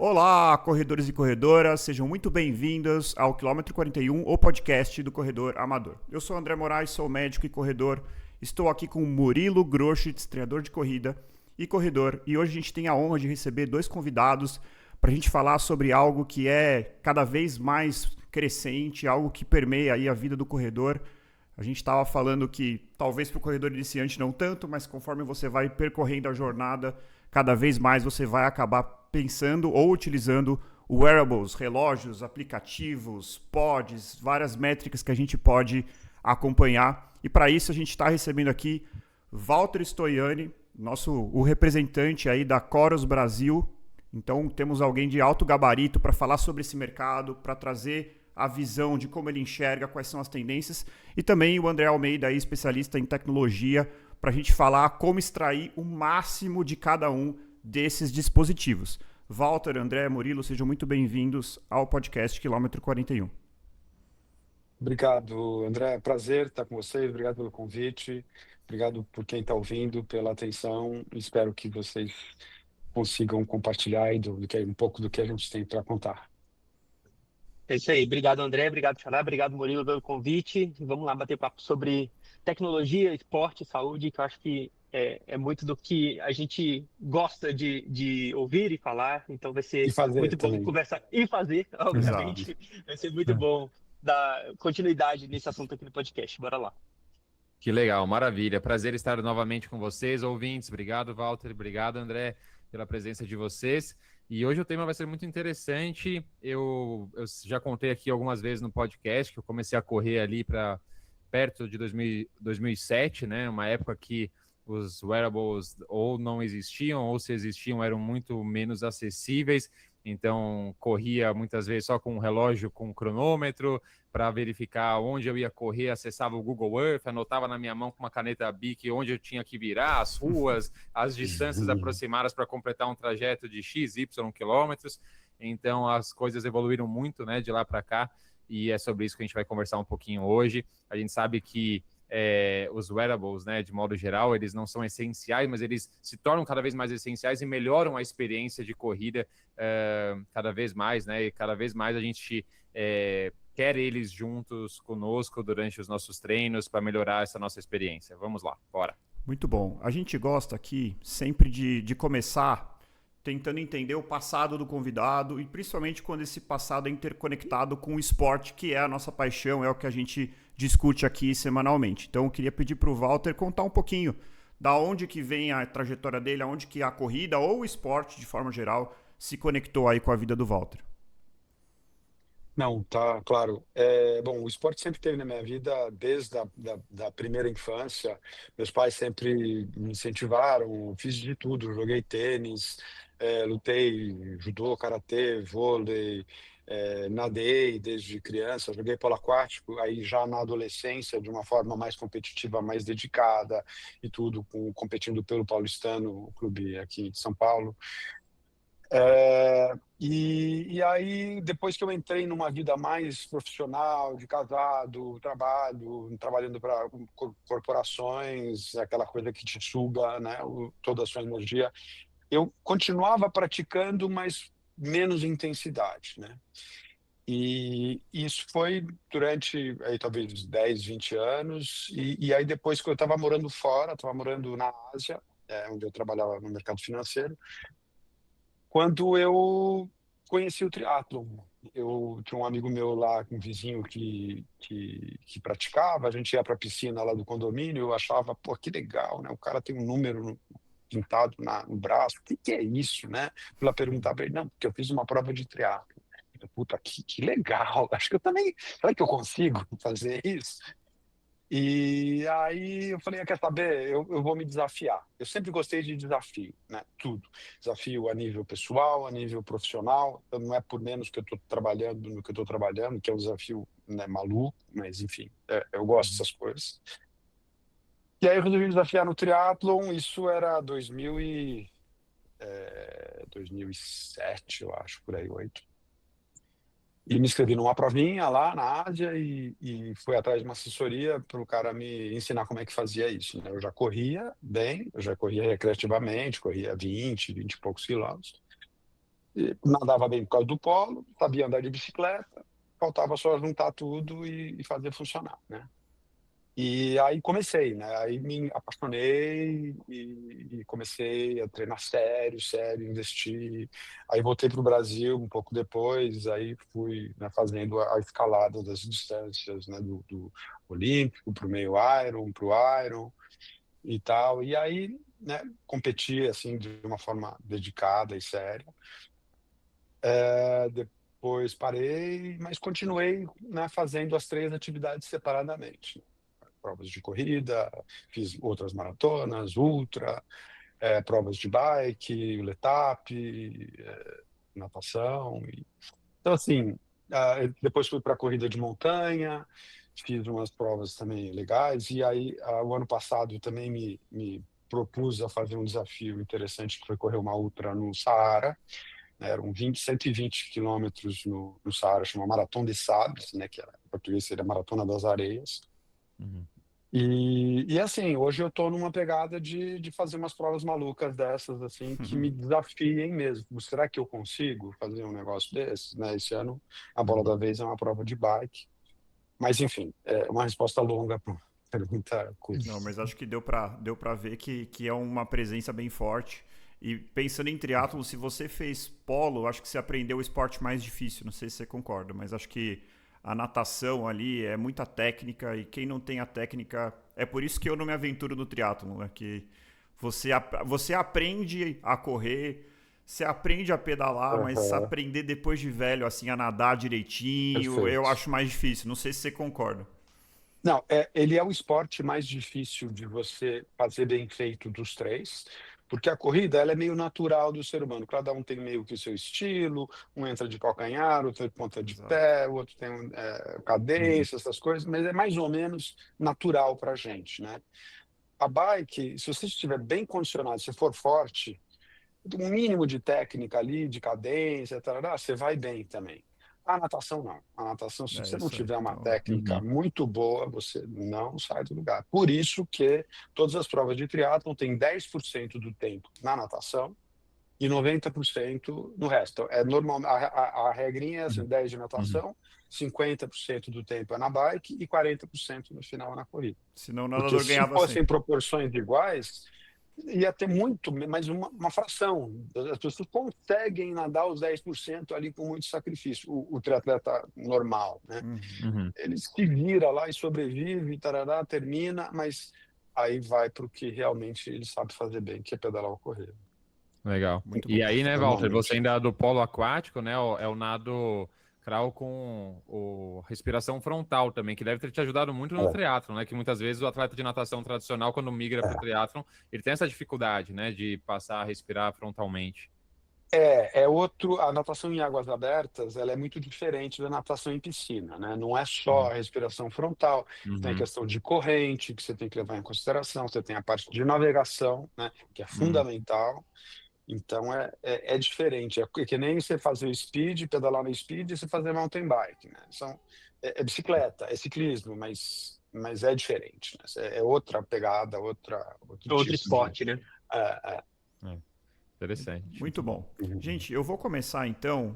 Olá, corredores e corredoras, sejam muito bem-vindos ao Quilômetro 41, o podcast do Corredor Amador. Eu sou André Moraes, sou médico e corredor. Estou aqui com o Murilo Groschitz, treinador de corrida e corredor. E hoje a gente tem a honra de receber dois convidados para a gente falar sobre algo que é cada vez mais crescente, algo que permeia aí a vida do corredor. A gente estava falando que talvez para o corredor iniciante não tanto, mas conforme você vai percorrendo a jornada, cada vez mais você vai acabar pensando ou utilizando wearables, relógios, aplicativos, pods, várias métricas que a gente pode acompanhar. E para isso a gente está recebendo aqui Walter Stoiani, o representante aí da Coros Brasil. Então temos alguém de alto gabarito para falar sobre esse mercado, para trazer a visão de como ele enxerga, quais são as tendências, e também o André Almeida, aí, especialista em tecnologia, para a gente falar como extrair o máximo de cada um desses dispositivos. Walter, André, Murilo, sejam muito bem-vindos ao podcast Quilômetro 41. Obrigado, André. Prazer estar com vocês. Obrigado pelo convite. Obrigado por quem está ouvindo, pela atenção. Espero que vocês consigam compartilhar aí um pouco do que a gente tem para contar. É isso aí. Obrigado, André. Obrigado, Xará. Obrigado, Murilo, pelo convite. Vamos lá bater papo sobre tecnologia, esporte, saúde, que eu acho que é muito do que a gente gosta de ouvir e falar. Então vai E ser fazer muito bom também. conversar e fazer, Exato. obviamente. Vai ser muito bom dar continuidade nesse assunto aqui no podcast. Bora lá. Que legal, maravilha. Prazer estar novamente com vocês, ouvintes. Obrigado, Walter. Obrigado, André, pela presença de vocês. E hoje o tema vai ser muito interessante. Eu já contei aqui algumas vezes no podcast que eu comecei a correr ali para perto de 2007, né? Uma época que os wearables ou não existiam, ou se existiam eram muito menos acessíveis. Então, corria muitas vezes só com um relógio com um cronômetro para verificar onde eu ia correr, acessava o Google Earth, anotava na minha mão com uma caneta Bic onde eu tinha que virar, as ruas, as distâncias aproximadas para completar um trajeto de X, Y quilômetros. Então, as coisas evoluíram muito, né, de lá para cá, e é sobre isso que a gente vai conversar um pouquinho hoje. A gente sabe que os wearables, né, de modo geral, eles não são essenciais, mas eles se tornam cada vez mais essenciais e melhoram a experiência de corrida cada vez mais, né, e cada vez mais a gente quer eles juntos conosco durante os nossos treinos para melhorar essa nossa experiência. Vamos lá, bora. Muito bom. A gente gosta aqui sempre de começar tentando entender o passado do convidado e principalmente quando esse passado é interconectado com o esporte, que é a nossa paixão, é o que a gente discute aqui semanalmente. Então eu queria pedir para o Walter contar um pouquinho da onde que vem a trajetória dele, aonde que a corrida ou o esporte, de forma geral, se conectou aí com a vida do Walter. Não, tá, claro. Bom, o esporte sempre teve na minha vida desde da primeira infância. Meus pais sempre me incentivaram, fiz de tudo, joguei tênis, lutei judô, karatê, vôlei, nadei desde criança, joguei polo aquático, aí já na adolescência, de uma forma mais competitiva, mais dedicada e tudo, competindo pelo Paulistano, o clube aqui de São Paulo. E aí, depois que eu entrei numa vida mais profissional, de casado, trabalhando para corporações, aquela coisa que te suga, né, toda a sua energia, eu continuava praticando, mas menos intensidade, né? E isso foi durante, aí, talvez, uns 10, 20 anos, e aí depois que eu estava morando fora, estava morando na Ásia, onde eu trabalhava no mercado financeiro, quando eu conheci o triatlon. Eu tinha um amigo meu lá, um vizinho que praticava, a gente ia para a piscina lá do condomínio, eu achava, pô, que legal, né? O cara tem um número pintado no braço, o que é isso, né? Fui lá perguntar para ele, não, porque eu fiz uma prova de triatlo. Puta, que legal, acho que eu também, será que eu consigo fazer isso? E aí eu falei, quer saber, eu vou me desafiar. Eu sempre gostei de desafio, né? Tudo. Desafio a nível pessoal, a nível profissional. Então, não é por menos que eu estou trabalhando no que eu estou trabalhando, que é um desafio, né, maluco, mas enfim, eu gosto dessas coisas. E aí eu resolvi me desafiar no triatlon, isso era 2007, eu acho, por aí, 2008. E me inscrevi numa provinha lá na Ásia e fui atrás de uma assessoria para o cara me ensinar como é que fazia isso, né? Eu já corria bem, eu já corria recreativamente, corria 20 e poucos quilômetros. nadava bem por causa do polo, sabia andar de bicicleta, faltava só juntar tudo e fazer funcionar, né? E aí comecei, né? Aí me apaixonei e comecei a treinar sério, investir. Aí voltei para o Brasil um pouco depois, aí fui, né, fazendo a escalada das distâncias, né, do Olímpico para o meio Iron, para o Iron e tal. E aí, né, competi assim de uma forma dedicada e séria. Depois parei, mas continuei, né, fazendo as 3 atividades separadamente. Provas de corrida, fiz outras maratonas, ultra, provas de bike, letap, natação. Então, assim, depois fui para corrida de montanha, fiz umas provas também legais, e aí, o ano passado também me propus a fazer um desafio interessante, que foi correr uma ultra no Saara, né? Eram 120 quilômetros no Saara, chama Maratona de Sables, né, que em português seria Maratona das Areias. Uhum. E assim, hoje eu estou numa pegada de fazer umas provas malucas dessas, assim, que me desafiem mesmo. Será que eu consigo fazer um negócio desse, né? Esse ano, a bola da vez é uma prova de bike. Mas, enfim, é uma resposta longa para uma pergunta curta. Não, mas acho que deu pra ver que é uma presença bem forte. E pensando em triatlon, se você fez polo, acho que você aprendeu o esporte mais difícil. Não sei se você concorda, mas acho que a natação ali é muita técnica e quem não tem a técnica... É por isso que eu não me aventuro no triatlon, né? Que você aprende a correr, você aprende a pedalar, mas Aham, aprender depois de velho, assim, a nadar direitinho, eu perfeito. acho mais difícil. Não sei se você concorda. Não, ele é o esporte mais difícil de você fazer bem feito dos 3, porque a corrida ela é meio natural do ser humano. Cada um tem meio que o seu estilo, um entra de calcanhar, outro de ponta de Exato. pé, o outro tem Uhum. cadência, essas coisas, mas é mais ou menos natural para a gente, né? A bike, se você estiver bem condicionado, se for forte, um mínimo de técnica ali, de cadência, tarará, você vai bem também. A natação não. A natação, se É você não isso aí. tiver uma Então, técnica Uhum. muito boa, você não sai do lugar. Por isso que todas as provas de triatlon têm 10% do tempo na natação e 90% no resto. É normal, a regrinha é assim, Uhum. 10 de Uhum. natação, 50% do tempo é na bike e 40% no final na corrida. senão o Porque nadador se ganhava fossem sempre. proporções iguais, ia ter muito, mas uma fração. As pessoas conseguem nadar os 10% ali com muito sacrifício. O triatleta normal, né? Uhum. Uhum. Ele se vira lá e sobrevive, tarará, termina, mas aí vai para o que realmente ele sabe fazer bem, que é pedalar ou correr, Legal. Muito E bom. aí, né, Walter, você normalmente. ainda é do polo aquático, né? É o nado crawl com respiração frontal também, que deve ter te ajudado muito no É, triatlon, né? Que muitas vezes o atleta de natação tradicional, quando migra para o é. triatlon, ele tem essa dificuldade, né, de passar a respirar frontalmente. É outro. A natação em águas abertas, ela é muito diferente da natação em piscina, né? Não é só Uhum. a respiração frontal, tem a Uhum. questão de corrente que você tem que levar em consideração, você tem a parte de navegação, né? Que é Uhum. fundamental. Então é diferente. É que nem você fazer o speed, pedalar no speed e você fazer mountain bike, né? É bicicleta, é ciclismo, mas é diferente, né? É outra pegada, outro Outro tipo de. esporte, né? É. É, interessante, Muito muito bom. bom. Uhum. Gente, eu vou começar então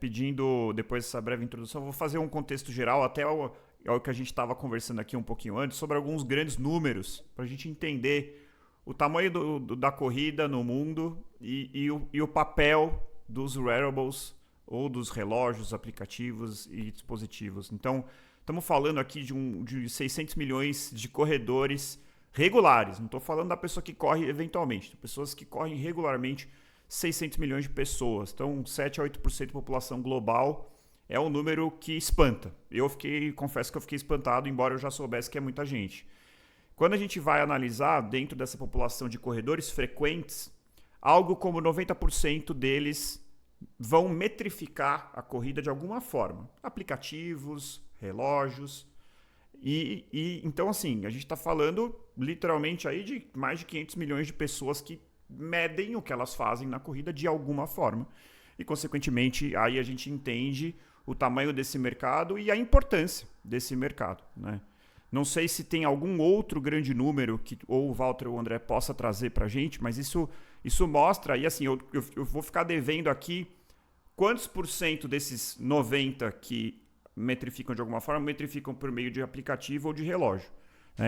pedindo, depois dessa breve introdução, vou fazer um contexto geral, até ao que a gente estava conversando aqui um pouquinho antes, sobre alguns grandes números, para a gente entender o tamanho da corrida no mundo e o papel dos wearables ou dos relógios, aplicativos e dispositivos. Então, estamos falando aqui de 600 milhões de corredores regulares. Não estou falando da pessoa que corre eventualmente. Pessoas que correm regularmente, 600 milhões de pessoas. Então, 7 a 8% da população global é um número que espanta. Confesso que eu fiquei espantado, embora eu já soubesse que é muita gente. Quando a gente vai analisar dentro dessa população de corredores frequentes, algo como 90% deles vão metrificar a corrida de alguma forma. Aplicativos, relógios. Então, assim, a gente está falando literalmente aí de mais de 500 milhões de pessoas que medem o que elas fazem na corrida de alguma forma. E, consequentemente, aí a gente entende o tamanho desse mercado e a importância desse mercado, né? Não sei se tem algum outro grande número que ou o Walter ou o André possa trazer para a gente, mas isso mostra, e assim, eu vou ficar devendo aqui quantos por cento desses 90 que metrificam de alguma forma, metrificam por meio de aplicativo ou de relógio.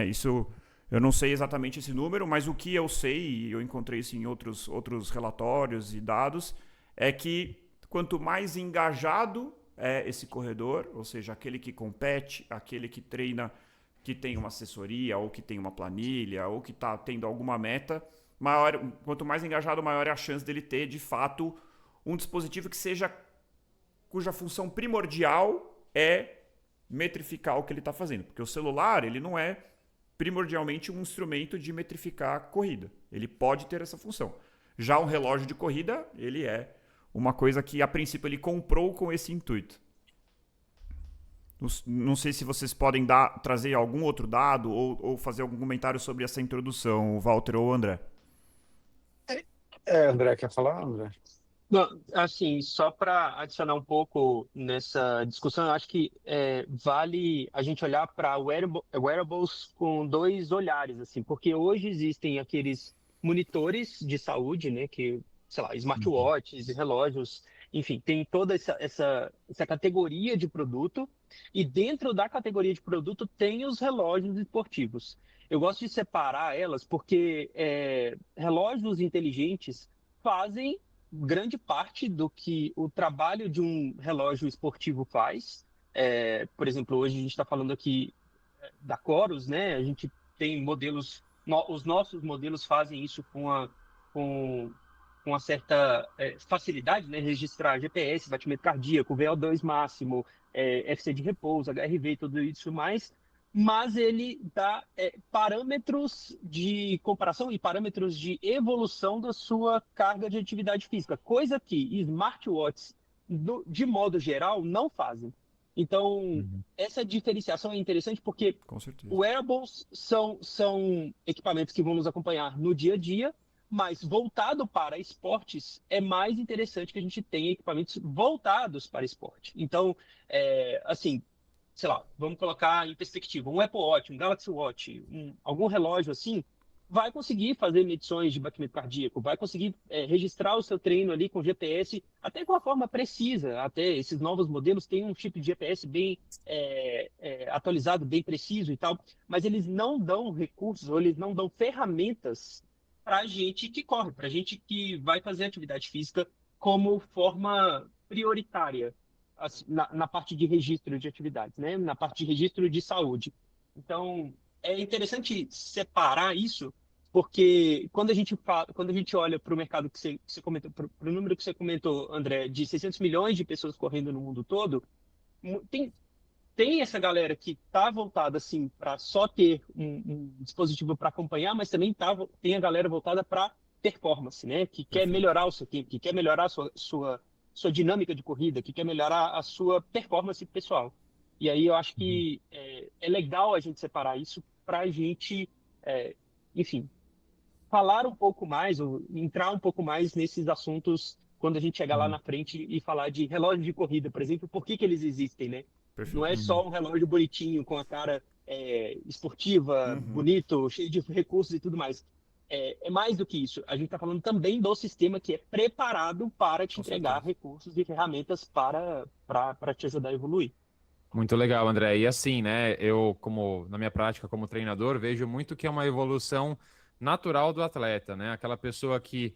Isso, eu não sei exatamente esse número, mas o que eu sei, e eu encontrei isso em outros relatórios e dados, é que quanto mais engajado é esse corredor, ou seja, aquele que compete, aquele que treina, que tem uma assessoria, ou que tem uma planilha, ou que está tendo alguma meta, quanto mais engajado, maior é a chance dele ter, de fato, um dispositivo cuja função primordial é metrificar o que ele está fazendo. Porque o celular, ele não é primordialmente um instrumento de metrificar a corrida. Ele pode ter essa função. Já um relógio de corrida, ele é uma coisa que, a princípio, ele comprou com esse intuito. Não sei se vocês podem trazer algum outro dado ou fazer algum comentário sobre essa introdução, o Walter ou o André. André, quer falar, André? Bom, assim, só para adicionar um pouco nessa discussão, eu acho que vale a gente olhar para wearables com dois olhares, assim, porque hoje existem aqueles monitores de saúde, né, que, sei lá, smartwatches, relógios, enfim, tem toda essa categoria de produto, e dentro da categoria de produto tem os relógios esportivos. Eu gosto de separar elas porque relógios inteligentes fazem grande parte do que o trabalho de um relógio esportivo faz. Por exemplo, hoje a gente está falando aqui da Corus, né? A gente tem modelos, os nossos modelos fazem isso com uma certa facilidade, né? Registrar GPS, batimento cardíaco, VO2 máximo, FC de repouso, HRV, tudo isso mais. Mas ele dá parâmetros de comparação e parâmetros de evolução da sua carga de atividade física, coisa que smartwatches, de modo geral, não fazem. Então, essa diferenciação é interessante porque Com certeza. wearables são equipamentos que vão nos acompanhar no dia a dia, mas voltado para esportes, é mais interessante que a gente tenha equipamentos voltados para esporte. Então, assim, sei lá, vamos colocar em perspectiva, um Apple Watch, um Galaxy Watch, algum relógio assim, vai conseguir fazer medições de batimento cardíaco, vai conseguir registrar o seu treino ali com GPS, até de uma forma precisa. Até esses novos modelos têm um chip de GPS bem atualizado, bem preciso e tal, mas eles não dão recursos, ou eles não dão ferramentas para a gente que corre, para a gente que vai fazer atividade física como forma prioritária na parte de registro de atividades, né? Na parte de registro de saúde. Então, é interessante separar isso, porque quando a gente olha para o mercado que você comentou, para o número que você comentou, André, de 600 milhões de pessoas correndo no mundo todo, tem essa galera que está voltada assim para só ter um dispositivo para acompanhar, mas também tem a galera voltada para performance, né? Que quer melhorar o seu tempo, que quer melhorar a sua dinâmica de corrida, que quer melhorar a sua performance pessoal. E aí eu acho que é legal a gente separar isso para a gente, enfim, falar um pouco mais, ou entrar um pouco mais nesses assuntos quando a gente chegar lá na frente e falar de relógio de corrida, por exemplo, por que eles existem, né? Perfeito. Não é só um relógio bonitinho, com a cara esportiva, bonito, cheio de recursos e tudo mais. É mais do que isso. A gente está falando também do sistema que é preparado para te entregar recursos e ferramentas para te ajudar a evoluir. Muito legal, André. E assim, né, na minha prática como treinador, vejo muito que é uma evolução natural do atleta, né? Aquela pessoa que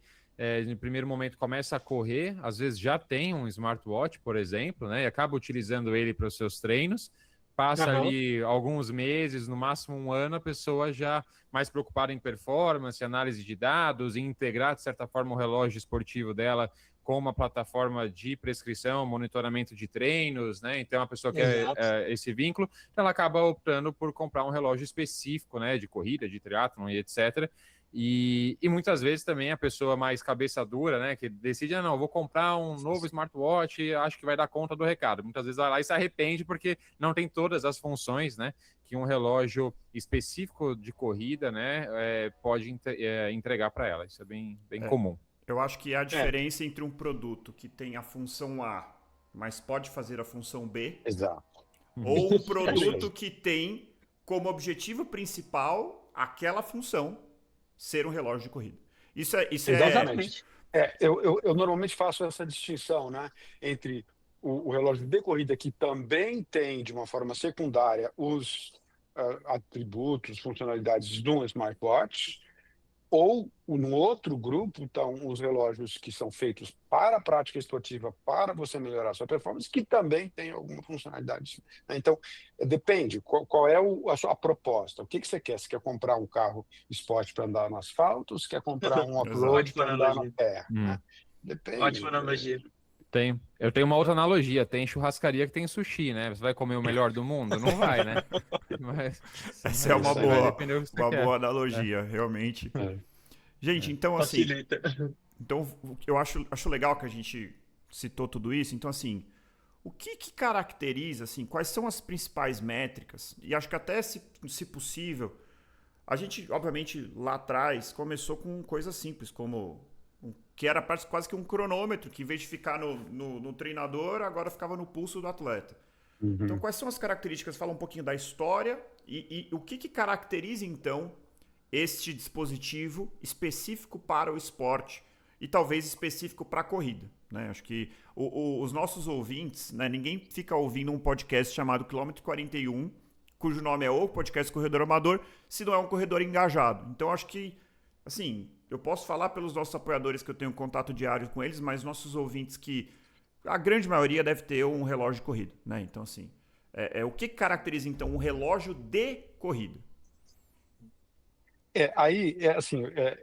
no primeiro momento começa a correr, às vezes já tem um smartwatch, por exemplo, né? E acaba utilizando ele para os seus treinos. Passa ali alguns meses, no máximo um ano, a pessoa já mais preocupada em performance, análise de dados, em integrar, de certa forma, o relógio esportivo dela com uma plataforma de prescrição, monitoramento de treinos, né? Então, a pessoa quer esse vínculo, ela acaba optando por comprar um relógio específico, né? De corrida, de triatlon e etc., e muitas vezes também a pessoa mais cabeça dura, né, que decide, não, vou comprar um novo smartwatch e acho que vai dar conta do recado. Muitas vezes vai lá e se arrepende porque não tem todas as funções, né, que um relógio específico de corrida, né, pode entregar para ela. Isso é bem comum. Eu acho que a diferença entre um produto que tem a função A, mas pode fazer a função B, Exato. ou um produto que tem como objetivo principal aquela função ser um relógio de corrida. Isso é Exatamente. Eu normalmente faço essa distinção, né, entre o relógio de corrida, que também tem, de uma forma secundária, os atributos, funcionalidades de um smartwatch, ou no outro grupo estão os relógios que são feitos para a prática esportiva, para você melhorar a sua performance, que também tem alguma funcionalidade, né? Então, depende, qual é a sua proposta. O que você quer? Você quer comprar um carro esporte para andar no asfalto? Ou você quer comprar um off-road Ótima para andar na analogia. terra, né? Ótima Depende. analogia. Eu tenho uma outra analogia. Tem churrascaria que tem sushi, né? Você vai comer o melhor do mundo? Não vai, né? Mas, Essa é uma vai depender do que você quer. boa analogia, realmente. Gente, então assim, Facilita. então eu acho legal que a gente citou tudo isso. Então assim, o que caracteriza, assim, quais são as principais métricas? E acho que até, se possível, a gente, obviamente, lá atrás, começou com coisas simples, como que era quase que um cronômetro, que em vez de ficar no treinador, agora ficava no pulso do atleta. Então, quais são as características? Fala um pouquinho da história e o que caracteriza, então, este dispositivo específico para o esporte e talvez específico para a corrida, né? Acho que os nossos ouvintes, né, ninguém fica ouvindo um podcast chamado Quilômetro 41, cujo nome é o Podcast Corredor Amador, se não é um corredor engajado. Então, acho que, assim, eu posso falar pelos nossos apoiadores que eu tenho contato diário com eles, mas nossos ouvintes que a grande maioria deve ter um relógio de corrida, né? Então, assim, o que caracteriza, então, um relógio de corrida?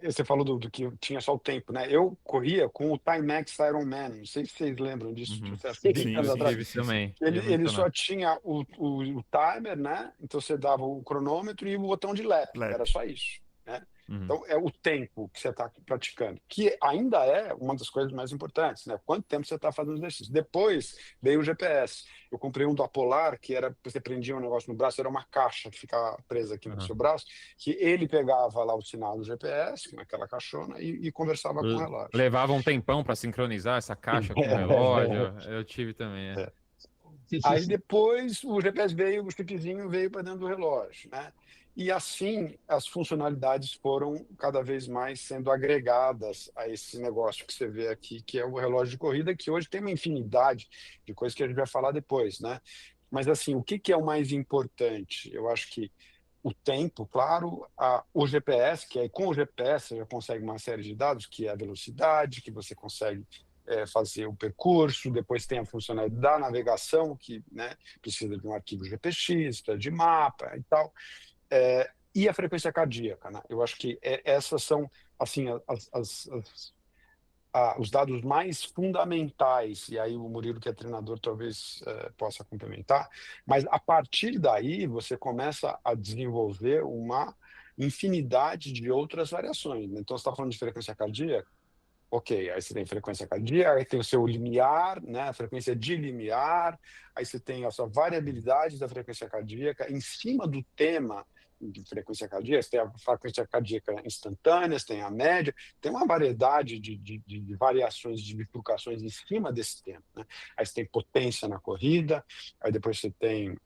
Você falou do que tinha só o tempo, né? Eu corria com o Timex Ironman, não sei se vocês lembram disso, Uhum. sucesso Sim, de sim, anos sim. atrás. Tive também. Ele só tinha o timer, né? Então você dava o cronômetro e o botão de lap, era só isso, né? Uhum. Então é o tempo que você está praticando, que ainda é uma das coisas mais importantes, né? Quanto tempo você está fazendo exercício. Depois veio o GPS. Eu comprei um da Polar, que era, você prendia um negócio no braço, era uma caixa que ficava presa aqui no seu braço, que ele pegava lá o sinal do GPS, naquela caixona, e conversava com o relógio. Levava um tempão para sincronizar essa caixa com o relógio. Eu tive também. Aí depois o GPS veio, o chipzinho veio para dentro do relógio, né? E assim as funcionalidades foram cada vez mais sendo agregadas a esse negócio que você vê aqui, que é o relógio de corrida, que hoje tem uma infinidade de coisas que a gente vai falar depois, né? Mas assim, o que é o mais importante? Eu acho que o tempo, claro, o GPS, que aí com o GPS você já consegue uma série de dados, que é a velocidade, que você consegue fazer o percurso, depois tem a funcionalidade da navegação, que, né, precisa de um arquivo GPX, precisa de mapa e tal, e a frequência cardíaca, né? Eu acho que essas são assim os dados mais fundamentais, e aí o Murilo, que é treinador, talvez possa complementar, mas a partir daí você começa a desenvolver uma infinidade de outras variações, né? Então, você está falando de frequência cardíaca, ok, aí você tem frequência cardíaca, aí tem o seu limiar, né, a frequência de limiar, aí você tem a sua variabilidade da frequência cardíaca em cima do tema de frequência cardíaca, você tem a frequência cardíaca instantânea, você tem a média, tem uma variedade de variações, de bifurcações em cima desse tema, né? Aí você tem potência na corrida, aí depois você tem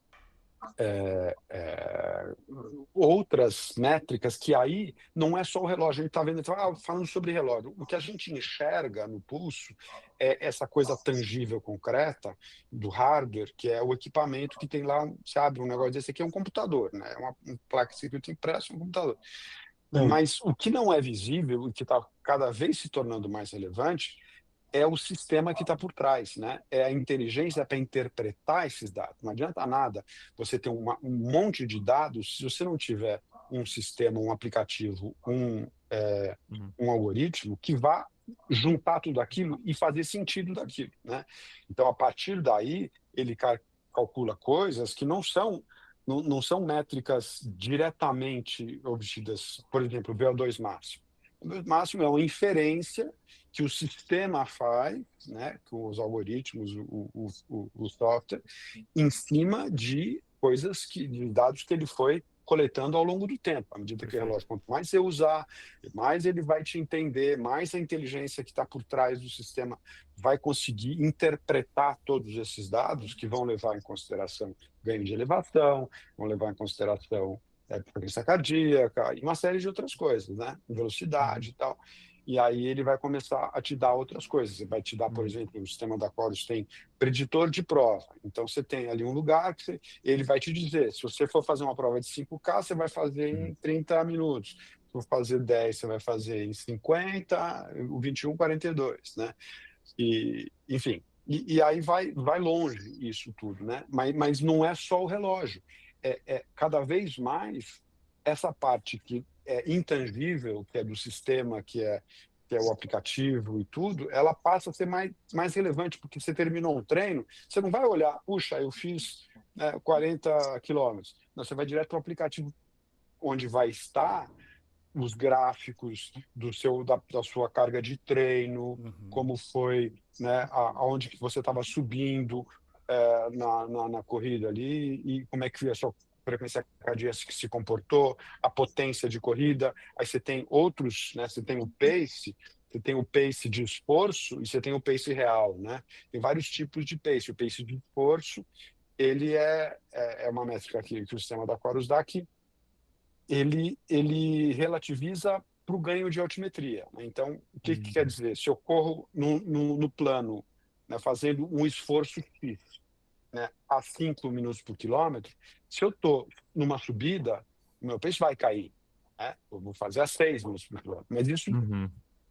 outras métricas que aí não é só o relógio. A gente está vendo, falando sobre relógio, o que a gente enxerga no pulso é essa coisa tangível, concreta do hardware, que é o equipamento que tem lá, sabe, um negócio desse aqui é um computador, né? É uma placa de circuito impresso, um computador. Mas o que não é visível e que está cada vez se tornando mais relevante é o sistema que está por trás, né? É a inteligência para interpretar esses dados. Não adianta nada você ter um monte de dados se você não tiver um sistema, um aplicativo, um algoritmo que vá juntar tudo aquilo e fazer sentido daquilo, né? Então, a partir daí, ele calcula coisas que não são métricas diretamente obtidas, por exemplo, o VO2 máximo. O VO2 máximo é uma inferência que o sistema faz, né, com os algoritmos, o software, em cima de coisas de dados que ele foi coletando ao longo do tempo. À medida que o relógio, quanto mais você usar, mais ele vai te entender, mais a inteligência que está por trás do sistema vai conseguir interpretar todos esses dados que vão levar em consideração ganho de elevação, vão levar em consideração frequência cardíaca e uma série de outras coisas, né? Velocidade e tal. E aí ele vai começar a te dar outras coisas. Ele vai te dar, por exemplo, o sistema da Chorus tem preditor de prova. Então, você tem ali um lugar que ele vai te dizer, se você for fazer uma prova de 5K, você vai fazer em 30 minutos. Se for fazer 10, você vai fazer em 50, o 21, 42, né? E, enfim, e aí vai longe isso tudo, né? Mas não é só o relógio. Cada vez mais essa parte que é intangível, que é do sistema, que é o aplicativo e tudo, ela passa a ser mais relevante, porque você terminou um treino, você não vai olhar, puxa, eu fiz 40 quilômetros. Não, você vai direto para o aplicativo, onde vai estar os gráficos da sua carga de treino, como foi, né, aonde que você estava subindo na corrida ali, e como é que foi a sua frequência cardíaca que se comportou, a potência de corrida. Aí você tem outros, né? Você tem o pace de esforço e você tem o pace real, né? Tem vários tipos de pace. O pace de esforço, ele é uma métrica que o sistema da Chorus dá, que ele relativiza para o ganho de altimetria, né? Então, o que quer dizer? Se eu corro no plano, né, fazendo um esforço X, né, a 5 minutos por quilômetro, se eu estou numa subida, o meu pace vai cair, né? Eu vou fazer a 6 minutos por quilômetro. Mas isso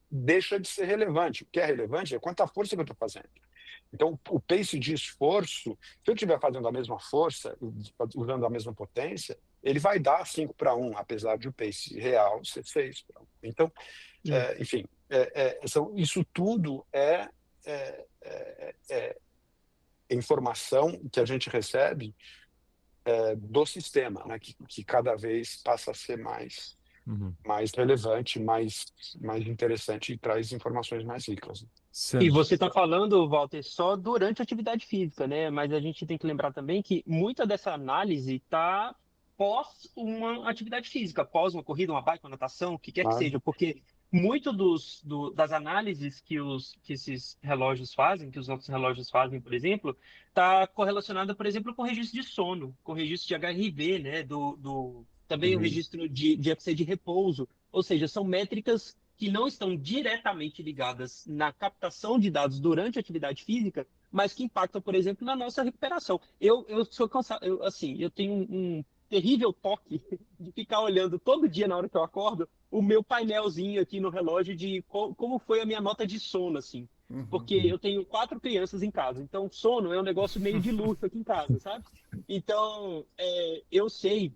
deixa de ser relevante. O que é relevante é quanta força que eu estou fazendo. Então, o pace de esforço, se eu estiver fazendo a mesma força, usando a mesma potência, ele vai dar 5-1, apesar de o pace real ser 6-1. Então, enfim, isso tudo é informação que a gente recebe do sistema, né, que cada vez passa a ser mais relevante, mais interessante e traz informações mais ricas. E você está falando, Walter, só durante a atividade física, né? Mas a gente tem que lembrar também que muita dessa análise está pós uma atividade física, pós uma corrida, uma bike, uma natação, o que quer que seja, porque muito das análises que esses relógios fazem, que os nossos relógios fazem, por exemplo, está correlacionada, por exemplo, com registro de sono, com registro de HRV, né? Também o registro de FC de repouso. Ou seja, são métricas que não estão diretamente ligadas na captação de dados durante a atividade física, mas que impactam, por exemplo, na nossa recuperação. Eu sou cansado, eu tenho um terrível toque de ficar olhando todo dia na hora que eu acordo o meu painelzinho aqui no relógio de como foi a minha nota de sono, assim. Porque eu tenho 4 crianças em casa, então sono é um negócio meio de luxo aqui em casa, sabe? Então, eu sei,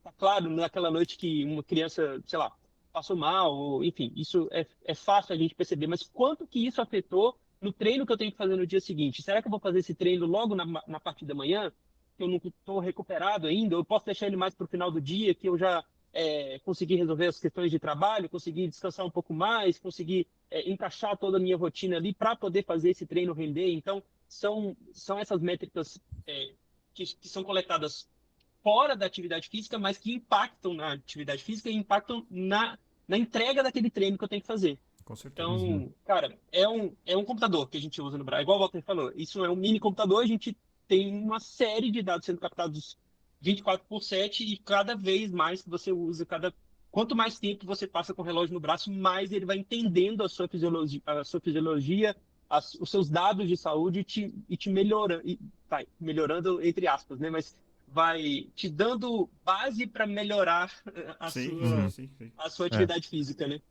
tá claro, naquela noite que uma criança, sei lá, passou mal, ou, enfim, isso é fácil a gente perceber, mas quanto que isso afetou no treino que eu tenho que fazer no dia seguinte? Será que eu vou fazer esse treino logo na parte da manhã, que eu não estou recuperado ainda? Eu posso deixar ele mais para o final do dia, que eu já consegui resolver as questões de trabalho, consegui descansar um pouco mais, consegui encaixar toda a minha rotina ali para poder fazer esse treino render? Então, são essas métricas que são coletadas fora da atividade física, mas que impactam na atividade física e impactam na entrega daquele treino que eu tenho que fazer. Com certeza. Então, cara, é um computador que a gente usa no Brasil. Igual o Walter falou, isso é um mini computador, a gente tem uma série de dados sendo captados 24/7 e cada vez mais que você usa, quanto mais tempo você passa com o relógio no braço, mais ele vai entendendo a sua fisiologia, os seus dados de saúde e te melhorando entre aspas, né? Mas vai te dando base para melhorar a sua atividade física, né?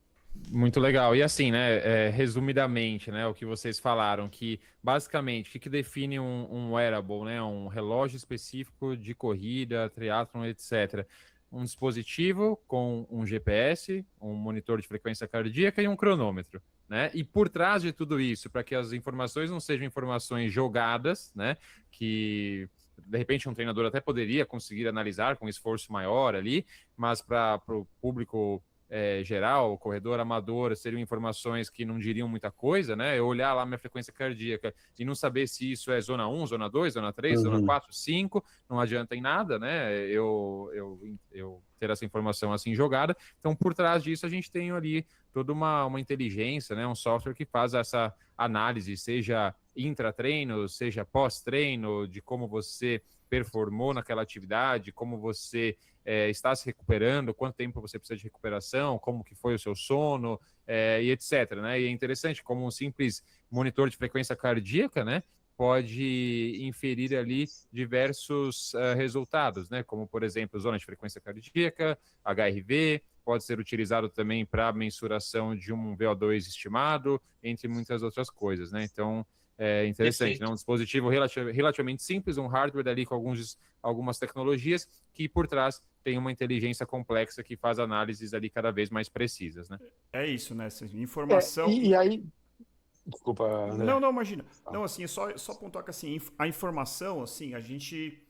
Muito legal. E assim, né, resumidamente, né, o que vocês falaram, que basicamente, o que define um wearable, né, um relógio específico de corrida, triatlon, etc. Um dispositivo com um GPS, um monitor de frequência cardíaca e um cronômetro, né? E por trás de tudo isso, para que as informações não sejam informações jogadas, né, que de repente um treinador até poderia conseguir analisar com esforço maior ali, mas para o público geral, corredor amador, seriam informações que não diriam muita coisa, né? Eu olhar lá minha frequência cardíaca e não saber se isso é zona 1, zona 2, zona 3, zona 4, 5, não adianta em nada, né? Eu ter essa informação assim jogada. Então, por trás disso, a gente tem ali toda uma inteligência, né? Um software que faz essa análise, seja intra-treino, seja pós-treino, de como você performou naquela atividade, como você está se recuperando, quanto tempo você precisa de recuperação, como que foi o seu sono, e etc. Né? E é interessante como um simples monitor de frequência cardíaca, né, pode inferir ali diversos resultados, né, como, por exemplo, zona de frequência cardíaca, HRV, pode ser utilizado também para mensuração de um VO2 estimado, entre muitas outras coisas. Né? Então, é interessante, né? Um dispositivo relativamente simples, um hardware dali com algumas tecnologias que por trás tem uma inteligência complexa que faz análises ali cada vez mais precisas, né? É isso, né? Informação... E aí... Desculpa, André. Não, imagina. Não, assim, é só pontuar que assim, a informação, assim, a gente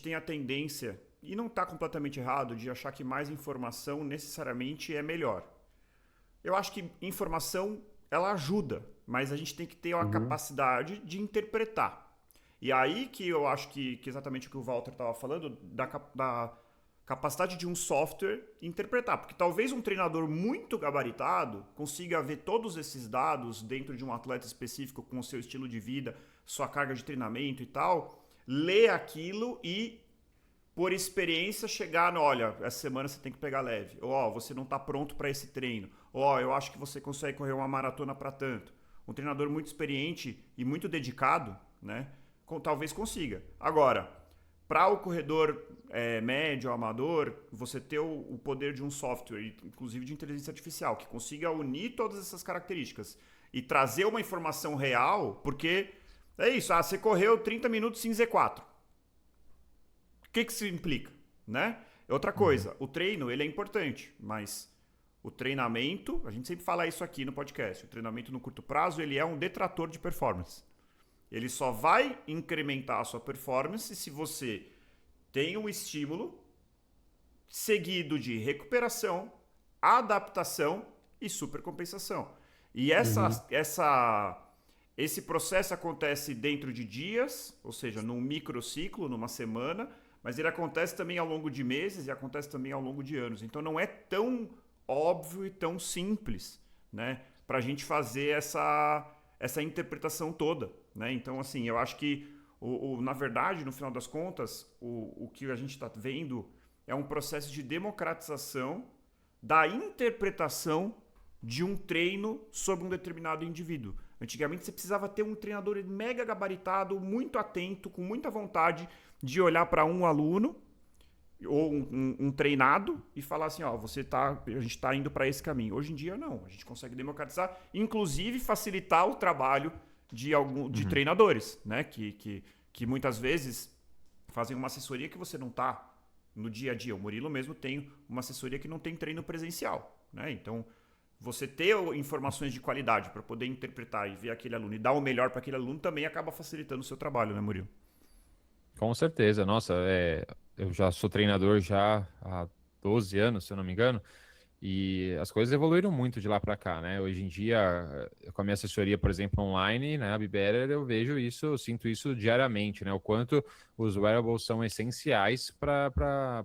tem a tendência, e não está completamente errado, de achar que mais informação necessariamente é melhor. Eu acho que informação, ela ajuda, mas a gente tem que ter a capacidade de interpretar. E aí que eu acho que exatamente o que o Walter estava falando, da capacidade de um software interpretar. Porque talvez um treinador muito gabaritado consiga ver todos esses dados dentro de um atleta específico com o seu estilo de vida, sua carga de treinamento e tal, ler aquilo e, por experiência, chegar no, olha, essa semana você tem que pegar leve. Ou, você não está pronto para esse treino. Ou, eu acho que você consegue correr uma maratona para tanto. Um treinador muito experiente e muito dedicado, né, talvez consiga. Agora, para o corredor médio, amador, você ter o poder de um software, inclusive de inteligência artificial, que consiga unir todas essas características e trazer uma informação real, porque é isso, você correu 30 minutos em Z4. O que isso implica? Né? Outra coisa, o treino ele é importante, mas o treinamento, a gente sempre fala isso aqui no podcast, o treinamento no curto prazo ele é um detrator de performance. Ele só vai incrementar a sua performance se você tem um estímulo seguido de recuperação, adaptação e supercompensação. E esse processo acontece dentro de dias, ou seja, num microciclo, numa semana, mas ele acontece também ao longo de meses e acontece também ao longo de anos. Então não é tão óbvio e tão simples, né, para a gente fazer essa interpretação toda. Né? Então, assim, eu acho que, na verdade, no final das contas, o que a gente está vendo é um processo de democratização da interpretação de um treino sobre um determinado indivíduo. Antigamente, você precisava ter um treinador mega gabaritado, muito atento, com muita vontade de olhar para um aluno ou um treinado e falar assim, ó, a gente está indo para esse caminho. Hoje em dia, não. A gente consegue democratizar, inclusive facilitar o trabalho de treinadores, né? Que muitas vezes fazem uma assessoria que você não está no dia a dia. O Murilo mesmo tem uma assessoria que não tem treino presencial, né? Então, você ter informações de qualidade para poder interpretar e ver aquele aluno e dar o melhor para aquele aluno também acaba facilitando o seu trabalho, né, Murilo? Com certeza. Nossa, eu já sou treinador já há 12 anos, se eu não me engano. E as coisas evoluíram muito de lá para cá, né? Hoje em dia, com a minha assessoria, por exemplo, online, né, a Bebetter, eu vejo isso, eu sinto isso diariamente, né? O quanto os wearables são essenciais para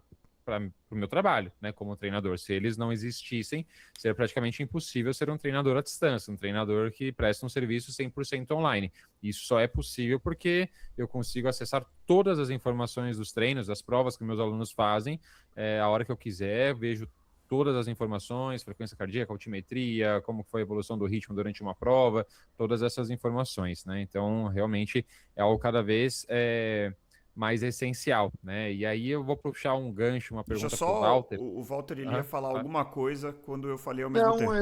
o meu trabalho, né, como treinador. Se eles não existissem, seria praticamente impossível ser um treinador à distância, um treinador que presta um serviço 100% online. Isso só é possível porque eu consigo acessar todas as informações dos treinos, das provas que meus alunos fazem, a hora que eu quiser, vejo todas as informações, frequência cardíaca, altimetria, como foi a evolução do ritmo durante uma prova, todas essas informações, né? Então, realmente é algo cada vez mais essencial, né? E aí eu vou puxar um gancho, uma pergunta para o Walter. O Walter ele ia falar alguma coisa quando eu falei ao mesmo Não, tempo.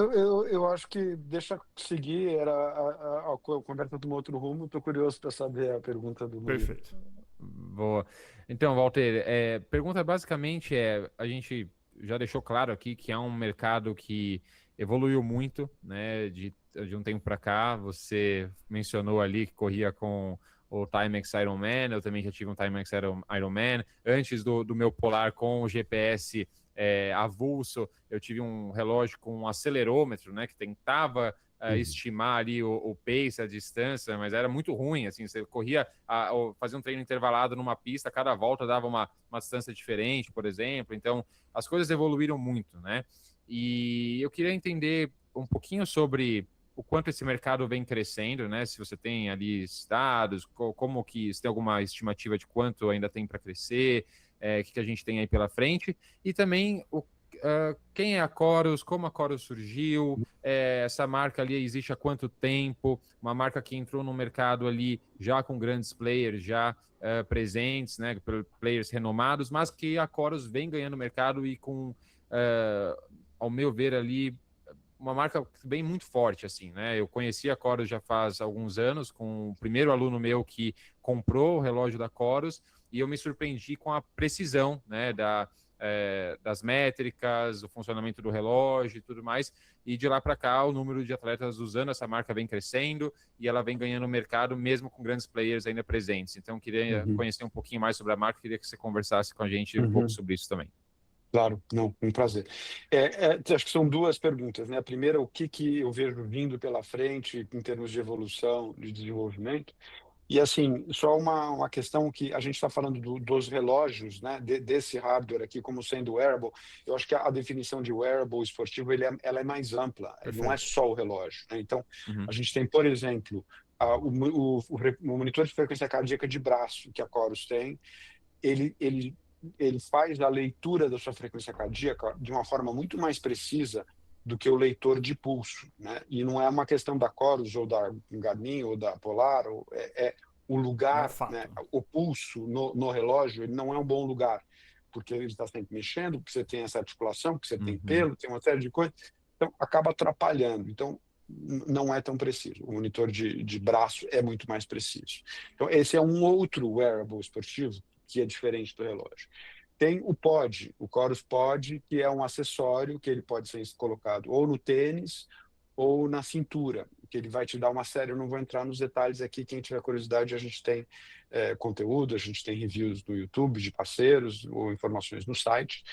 eu acho que deixa seguir, era a conversa de um outro rumo, estou curioso para saber a pergunta do Murilo. Perfeito. Boa. Então, Walter, pergunta basicamente a gente já deixou claro aqui que é um mercado que evoluiu muito, né, de um tempo para cá. Você mencionou ali que corria com o Timex Ironman, eu também já tive um Timex Ironman. Antes do meu Polar com o GPS avulso. Eu tive um relógio com um acelerômetro, né, que tentava estimar ali o pace, a distância, mas era muito ruim, assim, você corria, fazia um treino intervalado numa pista, cada volta dava uma distância diferente, por exemplo, então as coisas evoluíram muito, né? E eu queria entender um pouquinho sobre o quanto esse mercado vem crescendo, né? Se você tem ali dados, como que, se tem alguma estimativa de quanto ainda tem para crescer, o que a gente tem aí pela frente, e também quem é a Corus, como a Corus surgiu, essa marca ali existe há quanto tempo, uma marca que entrou no mercado ali já com grandes players, já presentes, né, players renomados, mas que a Corus vem ganhando mercado e com, ao meu ver ali, uma marca bem muito forte, assim, né? Eu conheci a Corus já faz alguns anos, com o primeiro aluno meu que comprou o relógio da Corus, e eu me surpreendi com a precisão, né, das métricas, o funcionamento do relógio e tudo mais, e de lá para cá o número de atletas usando essa marca vem crescendo e ela vem ganhando mercado mesmo com grandes players ainda presentes. Então queria conhecer um pouquinho mais sobre a marca, queria que você conversasse com a gente um pouco sobre isso também. Claro, não, um prazer. Acho que são duas perguntas, né? A primeira, o que eu vejo vindo pela frente em termos de evolução, de desenvolvimento. E assim, só uma questão que a gente está falando dos relógios, né? Desse hardware aqui como sendo wearable. Eu acho que a definição de wearable esportivo ela é mais ampla. Ele não é só o relógio, né? Então, a gente tem, por exemplo, o monitor de frequência cardíaca de braço que a Corus tem. Ele faz a leitura da sua frequência cardíaca de uma forma muito mais precisa do que o leitor de pulso, né? E não é uma questão da Corus ou da Garmin ou da Polar, o lugar, né? O pulso no relógio, ele não é um bom lugar, porque ele está sempre mexendo, porque você tem essa articulação, porque você tem pelo, tem uma série de coisas, então acaba atrapalhando. Então não é tão preciso. O monitor de braço é muito mais preciso. Então esse é um outro wearable esportivo que é diferente do relógio. Tem o Pod, o Corus Pod, que é um acessório que ele pode ser colocado ou no tênis ou na cintura, que ele vai te dar uma série, eu não vou entrar nos detalhes aqui, quem tiver curiosidade, a gente tem conteúdo, a gente tem reviews no YouTube de parceiros ou informações no site,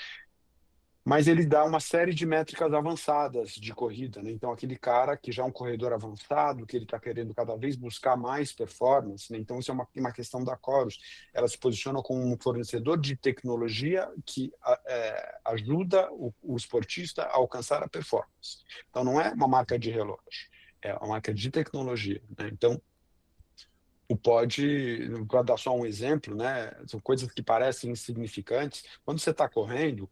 mas ele dá uma série de métricas avançadas de corrida, né? Então, aquele cara que já é um corredor avançado, que ele está querendo cada vez buscar mais performance, né? Então, isso é uma questão da Corus. Ela se posiciona como um fornecedor de tecnologia que ajuda o esportista a alcançar a performance. Então, não é uma marca de relógio, é uma marca de tecnologia, né? Então, para dar só um exemplo, né? São coisas que parecem insignificantes. Quando você está correndo,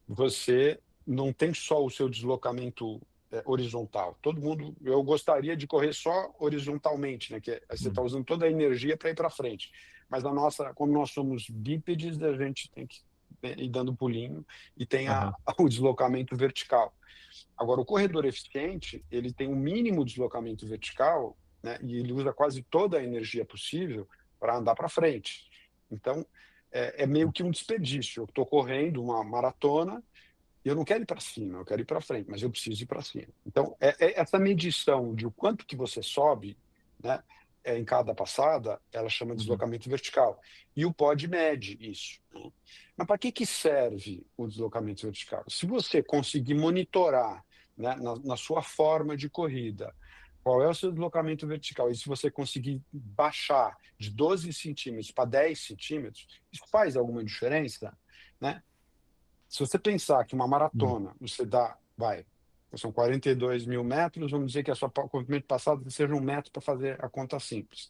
você não tem só o seu deslocamento horizontal. Eu gostaria de correr só horizontalmente, né? Que você está usando toda a energia para ir para frente. Mas como nós somos bípedes, a gente tem que ir dando pulinho e tem o deslocamento vertical. Agora, o corredor eficiente, ele tem um mínimo deslocamento vertical, né? E ele usa quase toda a energia possível para andar para frente. Então, é meio que um desperdício. Eu estou correndo uma maratona e eu não quero ir para cima, eu quero ir para frente, mas eu preciso ir para cima. Então, essa medição de o quanto que você sobe, né, em cada passada, ela chama de deslocamento vertical. E o Pod mede isso, né? Mas para que serve o deslocamento vertical? Se você conseguir monitorar, né, na sua forma de corrida, qual é o seu deslocamento vertical? E se você conseguir baixar de 12 centímetros para 10 centímetros, isso faz alguma diferença, né? Se você pensar que uma maratona, você são 42 mil metros, vamos dizer que a sua comprimento passado seja 1 metro para fazer a conta simples.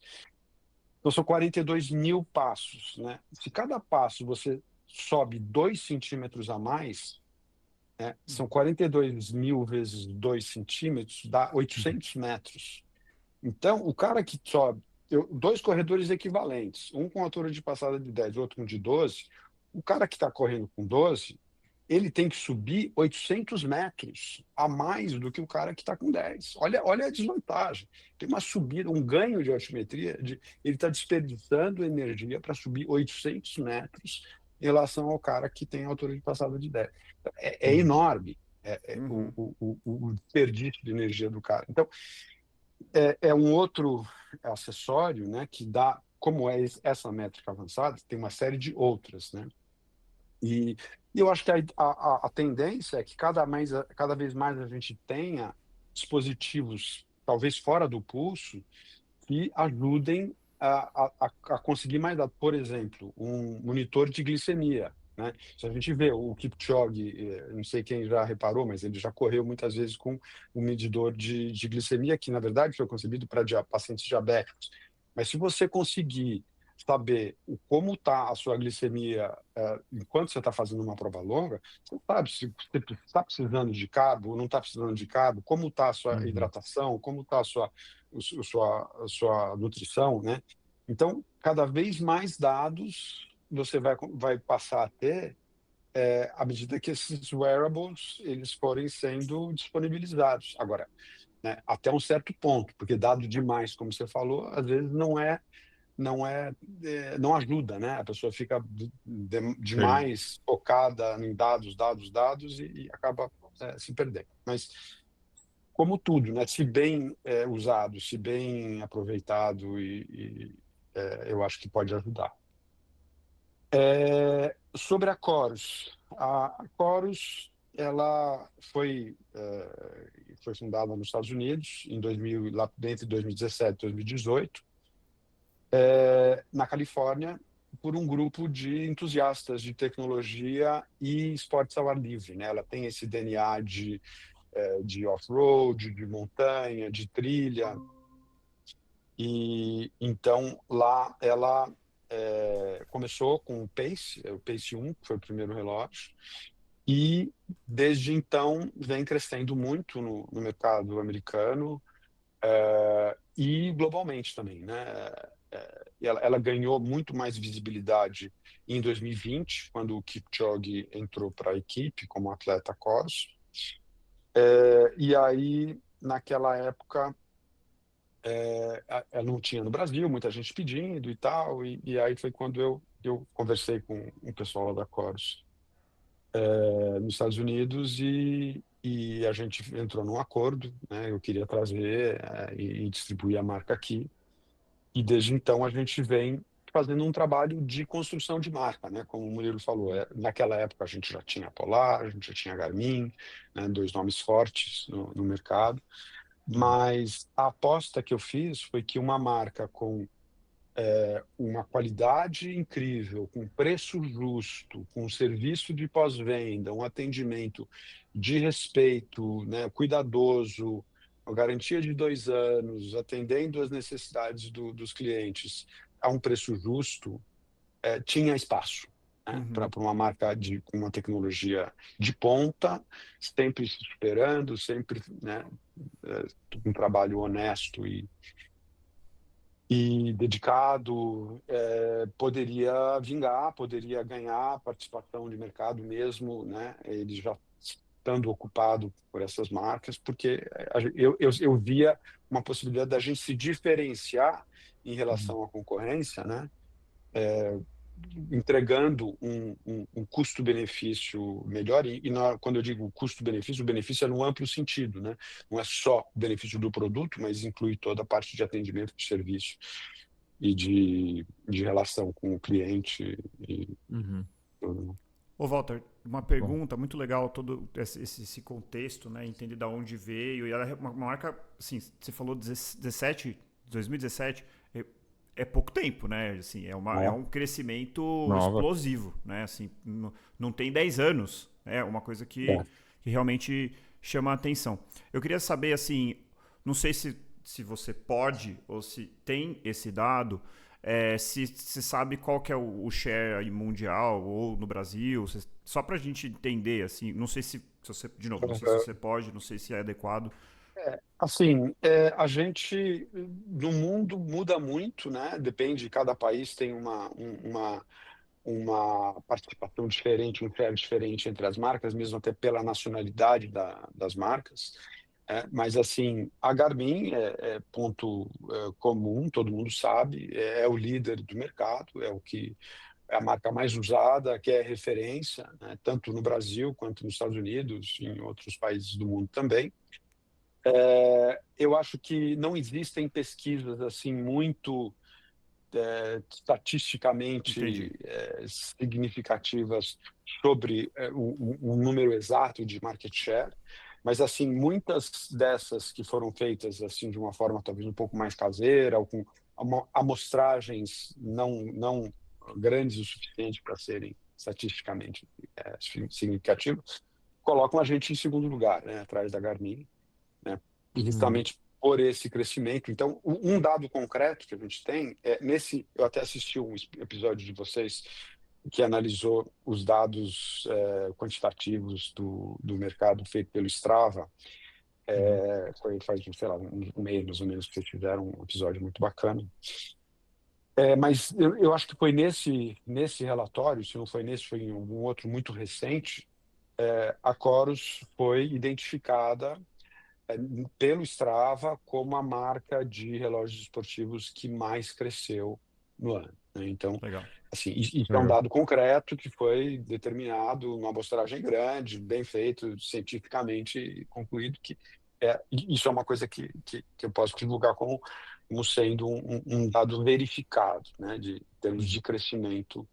Então, são 42 mil passos, né? Se cada passo você sobe 2 centímetros a mais, né, são 42 mil vezes 2 centímetros, dá 800 metros. Então, o cara que sobe, dois corredores equivalentes, um com altura de passada de 10, outro com de 12, o cara que está correndo com 12, ele tem que subir 800 metros a mais do que o cara que está com 10. Olha a desvantagem. Tem uma subida, um ganho de altimetria, ele está desperdiçando energia para subir 800 metros em relação ao cara que tem altura de passada de 10. É enorme o desperdício de energia do cara. Então, é um outro acessório, né, que dá, como é essa métrica avançada, tem uma série de outras, né? E eu acho que a tendência é que cada vez mais a gente tenha dispositivos, talvez fora do pulso, que ajudem a conseguir mais dados. Por exemplo, um monitor de glicemia, né? Se a gente vê o Kipchoge, não sei quem já reparou, mas ele já correu muitas vezes com um medidor de glicemia, que na verdade foi concebido para pacientes diabéticos. Mas se você conseguir saber como está a sua glicemia enquanto você está fazendo uma prova longa, você sabe se você está precisando de carbo ou não está precisando de carbo, como está a sua Uhum. hidratação, como está a sua nutrição, né? Então, cada vez mais dados você vai passar a ter à medida que esses wearables eles forem sendo disponibilizados. Agora, né, até um certo ponto, porque dado demais, como você falou, às vezes não ajuda, né? A pessoa fica Sim. demais focada em dados e acaba se perdendo. Mas como tudo, né? Se bem usado, se bem aproveitado eu acho que pode ajudar. Sobre a Chorus, ela foi fundada nos Estados Unidos em 2000, lá entre 2017 e 2018, na Califórnia, por um grupo de entusiastas de tecnologia e esportes ao ar livre, né? Ela tem esse DNA de off-road, de montanha, de trilha. E então lá ela começou com o Pace 1, que foi o primeiro relógio, e desde então vem crescendo muito no mercado americano e globalmente também, né? Ela ganhou muito mais visibilidade em 2020, quando o Kipchoge entrou para a equipe como atleta Corso. E aí, naquela época, ela não tinha no Brasil, muita gente pedindo e tal, e aí foi quando eu conversei com o pessoal lá da Corus nos Estados Unidos e a gente entrou num acordo, né? Eu queria trazer e distribuir a marca aqui, e desde então a gente vem fazendo um trabalho de construção de marca, né? Como o Murilo falou, naquela época a gente já tinha Polar, a gente já tinha Garmin, né? Dois nomes fortes no mercado. Uhum. Mas a aposta que eu fiz foi que uma marca com uma qualidade incrível, com preço justo, com serviço de pós-venda, um atendimento de respeito, né, cuidadoso, a garantia de 2 anos, atendendo às necessidades dos clientes a um preço justo, tinha espaço. Né, para Uhum. uma marca com uma tecnologia de ponta, sempre se superando, sempre, né, um trabalho honesto e dedicado, poderia vingar, poderia ganhar participação de mercado mesmo, né? Ele já estando ocupado por essas marcas, porque eu via uma possibilidade da gente se diferenciar em Uhum. relação à concorrência, né? Entregando um custo-benefício melhor, quando eu digo custo-benefício, o benefício é no amplo sentido, né? Não é só o benefício do produto, mas inclui toda a parte de atendimento de serviço e de relação com o cliente e Uhum. tudo. Ô, Walter, uma Bom. pergunta muito legal, todo esse contexto, né? Entender de onde veio. E ela é uma marca, assim, você falou 2017, é pouco tempo, né? Assim, é Ó, um crescimento Nova. explosivo, né? Assim, não tem 10 anos, né? É uma coisa que realmente chama a atenção. Eu queria saber, assim, não sei se você pode ou se tem esse dado, se sabe qual que é o share aí mundial ou no Brasil, só para a gente entender, assim, não sei se você, de novo, não sei se você pode, não sei se é adequado. assim, a gente no mundo muda muito, né? Depende, cada país tem uma participação diferente, um share diferente entre as marcas, mesmo até pela nacionalidade das marcas. Mas, assim, a Garmin é ponto comum, todo mundo sabe, é o líder do mercado, é a marca mais usada, que é referência, né, tanto no Brasil quanto nos Estados Unidos, em outros países do mundo também. Eu acho que não existem pesquisas assim muito estatisticamente significativas sobre o número exato de market share, mas assim muitas dessas que foram feitas assim de uma forma talvez um pouco mais caseira ou com amostragens não grandes o suficiente para serem estatisticamente significativas, colocam a gente em segundo lugar, né, atrás da Garmin, né, e justamente por esse crescimento. Então, um dado concreto que a gente tem eu até assisti um episódio de vocês que analisou os dados quantitativos do mercado feito pelo Strava. Foi faz, sei lá, um mês mais ou menos que vocês fizeram um episódio muito bacana. Mas eu acho que foi nesse relatório, se não foi nesse, foi em algum outro muito recente, a Corus foi identificada pelo Strava como a marca de relógios esportivos que mais cresceu no ano, né? Então, Legal. assim, isso é um dado concreto que foi determinado, uma amostragem grande, bem feito, cientificamente concluído, que isso é uma coisa que eu posso divulgar como sendo um dado verificado, né, de termos de crescimento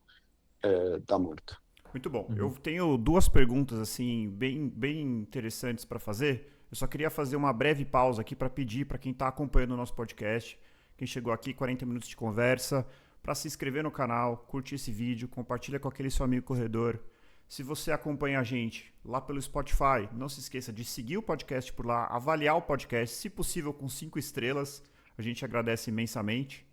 da marca. Muito bom. Eu tenho duas perguntas assim bem interessantes para fazer. Eu só queria fazer uma breve pausa aqui para pedir para quem está acompanhando o nosso podcast, quem chegou aqui, 40 minutos de conversa, para se inscrever no canal, curtir esse vídeo, compartilha com aquele seu amigo corredor. Se você acompanha a gente lá pelo Spotify, não se esqueça de seguir o podcast por lá, avaliar o podcast, se possível com 5 estrelas, a gente agradece imensamente.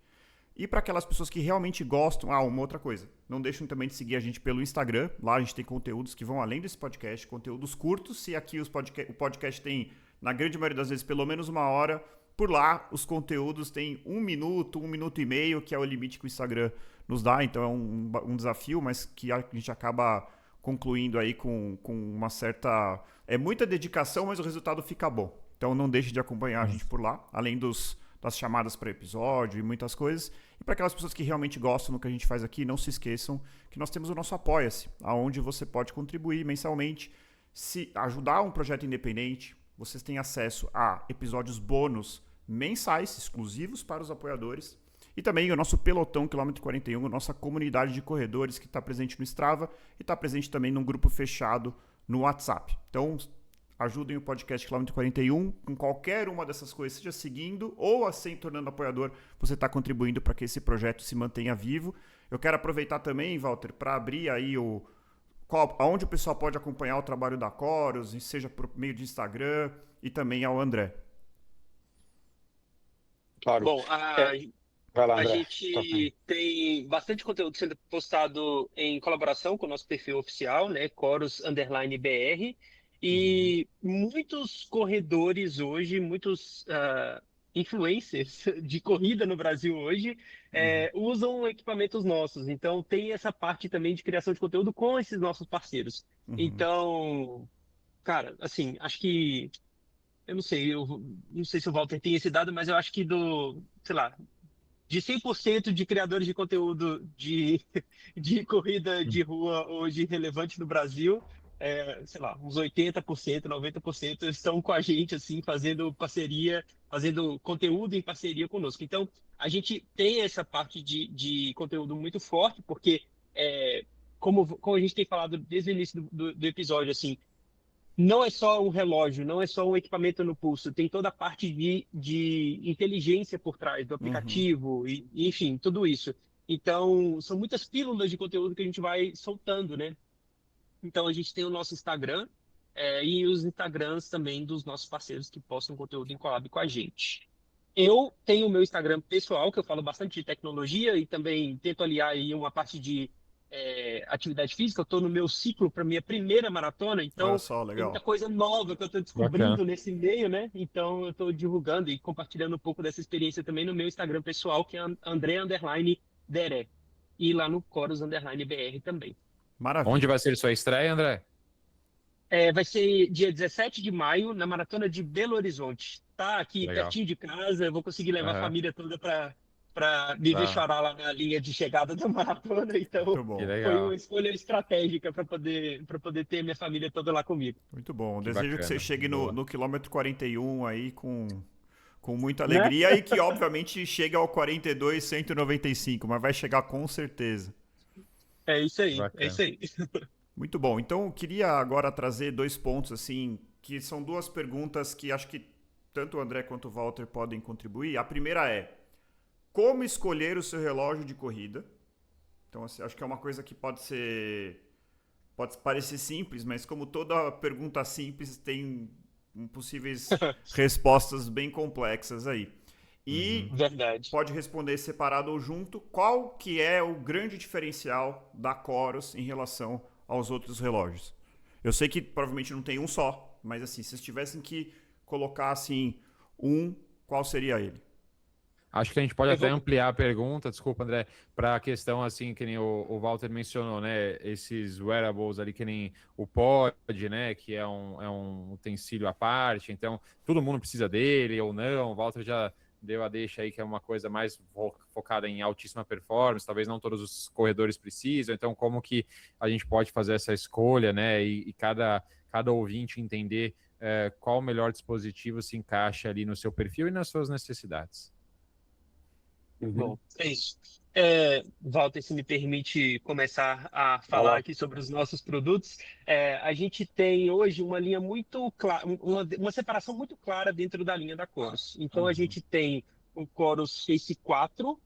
E para aquelas pessoas que realmente gostam, uma outra coisa, não deixem também de seguir a gente pelo Instagram, lá a gente tem conteúdos que vão além desse podcast, conteúdos curtos, se aqui o podcast tem, na grande maioria das vezes, pelo menos 1 hora, por lá os conteúdos têm 1 minuto, 1 minuto e meio, que é o limite que o Instagram nos dá, então é um desafio, mas que a gente acaba concluindo aí com uma certa... É muita dedicação, mas o resultado fica bom. Então não deixe de acompanhar a gente por lá, além das chamadas para episódio e muitas coisas. E para aquelas pessoas que realmente gostam do que a gente faz aqui, não se esqueçam que nós temos o nosso Apoia-se, onde você pode contribuir mensalmente, se ajudar um projeto independente. Vocês têm acesso a episódios bônus mensais, exclusivos para os apoiadores. E também o nosso pelotão Quilômetro 41, a nossa comunidade de corredores que está presente no Strava e está presente também num grupo fechado no WhatsApp. Então, ajudem o podcast Quilômetro 41 com qualquer uma dessas coisas, seja seguindo ou assim tornando apoiador, você está contribuindo para que esse projeto se mantenha vivo. Eu quero aproveitar também, Walter, para abrir aí onde o pessoal pode acompanhar o trabalho da Corus, seja por meio de Instagram e também ao André. Claro. Bom, Vai lá, a André. gente tem bastante conteúdo sendo postado em colaboração com o nosso perfil oficial, né, Corus_BR, e muitos corredores hoje, muitos influencers de corrida no Brasil hoje usam equipamentos nossos. Então tem essa parte também de criação de conteúdo com esses nossos parceiros. Então, cara, assim, acho que eu não sei se o Walter tem esse dado, mas eu acho que sei lá, de 100% de criadores de conteúdo de corrida de rua hoje relevante no Brasil, sei lá, uns 80%, 90% estão com a gente, assim, fazendo parceria, fazendo conteúdo em parceria conosco. Então, a gente tem essa parte de conteúdo muito forte, porque, como a gente tem falado desde o início do episódio, assim, não é só um relógio, não é só um equipamento no pulso, tem toda a parte de inteligência por trás do aplicativo, e enfim, tudo isso. Então, são muitas pílulas de conteúdo que a gente vai soltando, né? Então, a gente tem o nosso Instagram e os Instagrams também dos nossos parceiros que postam conteúdo em collab com a gente. Eu tenho o meu Instagram pessoal, que eu falo bastante de tecnologia e também tento aliar aí uma parte de atividade física. Eu estou no meu ciclo para minha primeira maratona, então Olha só, legal. tem muita coisa nova que eu estou descobrindo Bacana. nesse meio, né? Então eu estou divulgando e compartilhando um pouco dessa experiência também no meu Instagram pessoal, que é André_Deré, e lá no Corus_BR também. Maravilha. Onde vai ser sua estreia, André? Vai ser dia 17 de maio, na Maratona de Belo Horizonte. Tá aqui Legal. pertinho de casa, eu vou conseguir levar a Aham. família toda para me ver chorar lá na linha de chegada da maratona. Então, Muito bom. Que foi legal. uma escolha estratégica para poder ter minha família toda lá comigo. Muito bom. Que Desejo que bacana. você chegue Boa. no quilômetro 41 aí com com muita Né? alegria e que, obviamente, chega ao 42,195, mas vai chegar com certeza. É isso aí, é Bacana. isso aí. Muito bom. Então, eu queria agora trazer dois pontos, assim, que são duas perguntas que acho que tanto o André quanto o Walter podem contribuir. A primeira é, como escolher o seu relógio de corrida? Então, assim, acho que é uma coisa que pode parecer simples, mas como toda pergunta simples tem possíveis respostas bem complexas aí. E Verdade. pode responder separado ou junto, qual que é o grande diferencial da Coros em relação aos outros relógios? Eu sei que provavelmente não tem um só, mas assim, se vocês tivessem que colocar assim qual seria ele? Acho que a gente pode Eu até vou- ampliar a pergunta, desculpa, André, para a questão, assim, que nem o Walter mencionou, né? Esses wearables ali, que nem o Pod, né? Que é um utensílio à parte, então todo mundo precisa dele ou não. O Walter já deu a deixa aí que é uma coisa mais focada em altíssima performance, talvez não todos os corredores precisam, então como que a gente pode fazer essa escolha, né? E cada ouvinte entender qual o melhor dispositivo se encaixa ali no seu perfil e nas suas necessidades. Bom, é isso. Walter, se me permite começar a Vai falar lá. aqui sobre os nossos produtos, a gente tem hoje uma linha muito clara, uma separação muito clara dentro da linha da Coros. Então, a gente tem o Coros Face 4,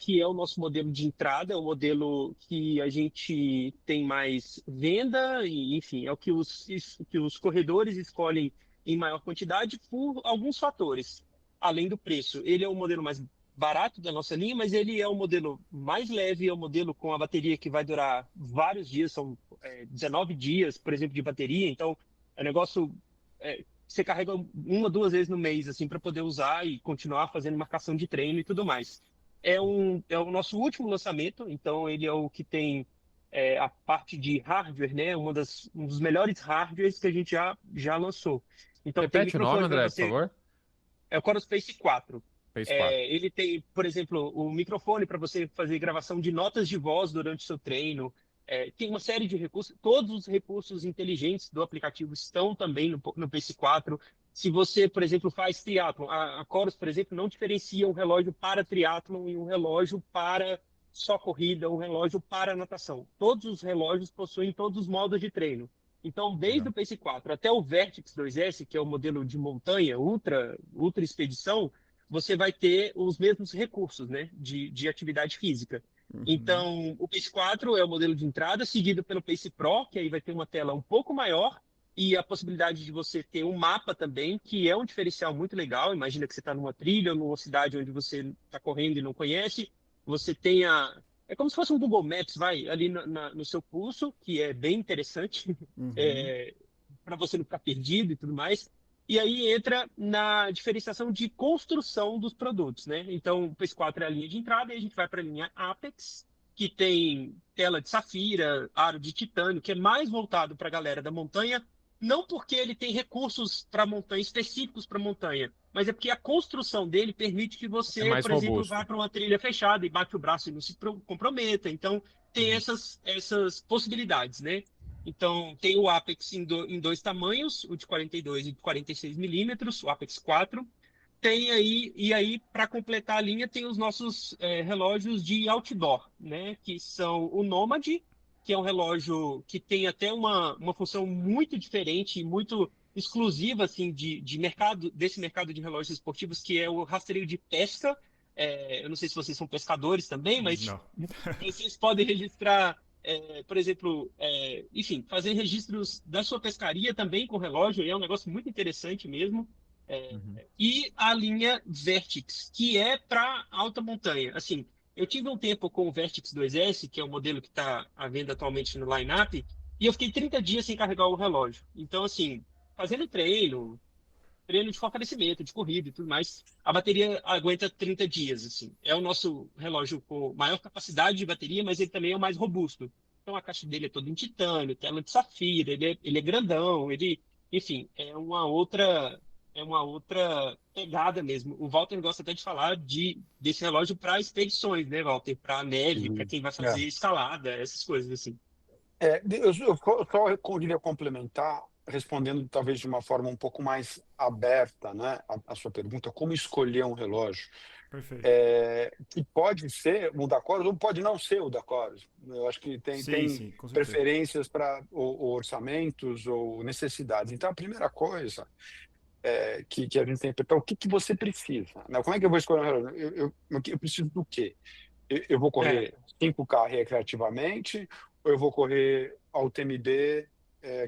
que é o nosso modelo de entrada, é o modelo que a gente tem mais venda, e, enfim, é o que os corredores escolhem em maior quantidade por alguns fatores. Além do preço, ele é o modelo mais barato da nossa linha, mas ele é o modelo mais leve, é o modelo com a bateria que vai durar vários dias, são 19 dias, por exemplo, de bateria, então é um negócio, você carrega uma, duas vezes no mês, assim, para poder usar e continuar fazendo marcação de treino e tudo mais. É o nosso último lançamento, então ele é o que tem a parte de hardware, né, um dos melhores hardwares que a gente já lançou. Então tem Repete o nome, microfone para André, por você, favor. é o Chorus Space 4. Fez 4. Ele tem, por exemplo, o microfone para você fazer gravação de notas de voz durante o seu treino. Tem uma série de recursos. Todos os recursos inteligentes do aplicativo estão também no PS4. Se você, por exemplo, faz triatlon, a Chorus, por exemplo, não diferencia um relógio para triatlon e um relógio para só corrida, um relógio para natação. Todos os relógios possuem todos os modos de treino. Então, desde Legal. o PS4 até o Vertix 2S, que é o modelo de montanha, ultra expedição, você vai ter os mesmos recursos, né, de atividade física. Então, o Pace 4 é o modelo de entrada, seguido pelo Pace Pro, que aí vai ter uma tela um pouco maior e a possibilidade de você ter um mapa também, que é um diferencial muito legal. Imagina que você está numa trilha ou numa cidade onde você está correndo e não conhece, você tem é como se fosse um Google Maps, vai, ali no seu pulso, que é bem interessante, para você não ficar perdido e tudo mais. E aí entra na diferenciação de construção dos produtos, né? Então, o PS4 é a linha de entrada e a gente vai para a linha Apex, que tem tela de safira, aro de titânio, que é mais voltado para a galera da montanha, não porque ele tem recursos para montanha, específicos para montanha, mas é porque a construção dele permite que É você, mais por exemplo, robusto. vá para uma trilha fechada e bate o braço e não se comprometa. Então, tem essas possibilidades, né? Então, tem o Apex em dois tamanhos, o de 42 e de 46 milímetros, o Apex 4. Tem aí, e aí, para completar a linha, tem os nossos relógios de outdoor, né? Que são o Nomad, que é um relógio que tem até uma função muito diferente e muito exclusiva, assim, de mercado, desse mercado de relógios esportivos, que é o rastreio de pesca. Eu não sei se vocês são pescadores também, mas Não. vocês podem registrar, por exemplo, enfim, fazer registros da sua pescaria também com relógio, é um negócio muito interessante mesmo. E a linha Vertix, que é para alta montanha. Assim, eu tive um tempo com o Vertix 2S, que é o modelo que está à venda atualmente no line-up, e eu fiquei 30 dias sem carregar o relógio. Então, assim, fazendo treino de fortalecimento, de corrida e tudo mais, a bateria aguenta 30 dias, assim. É o nosso relógio com maior capacidade de bateria, mas ele também é o mais robusto. Então a caixa dele é toda em titânio, tela de safira, ele é grandão, enfim, é uma outra pegada mesmo. O Walter gosta até de falar desse relógio para expedições, né, Walter? Para neve, para quem vai fazer escalada, essas coisas assim. Eu só queria complementar respondendo talvez de uma forma um pouco mais aberta, né, a sua pergunta, como escolher um relógio. Perfeito. Que pode ser o da Coros ou pode não ser o da Coros. Eu acho que tem Sim, com certeza. preferências para ou orçamentos ou necessidades. Então, a primeira coisa que a gente tem que perguntar, o que você precisa? Né? Como é que eu vou escolher um relógio? Eu preciso do quê? Eu vou correr 5K recreativamente, ou eu vou correr a UTMB,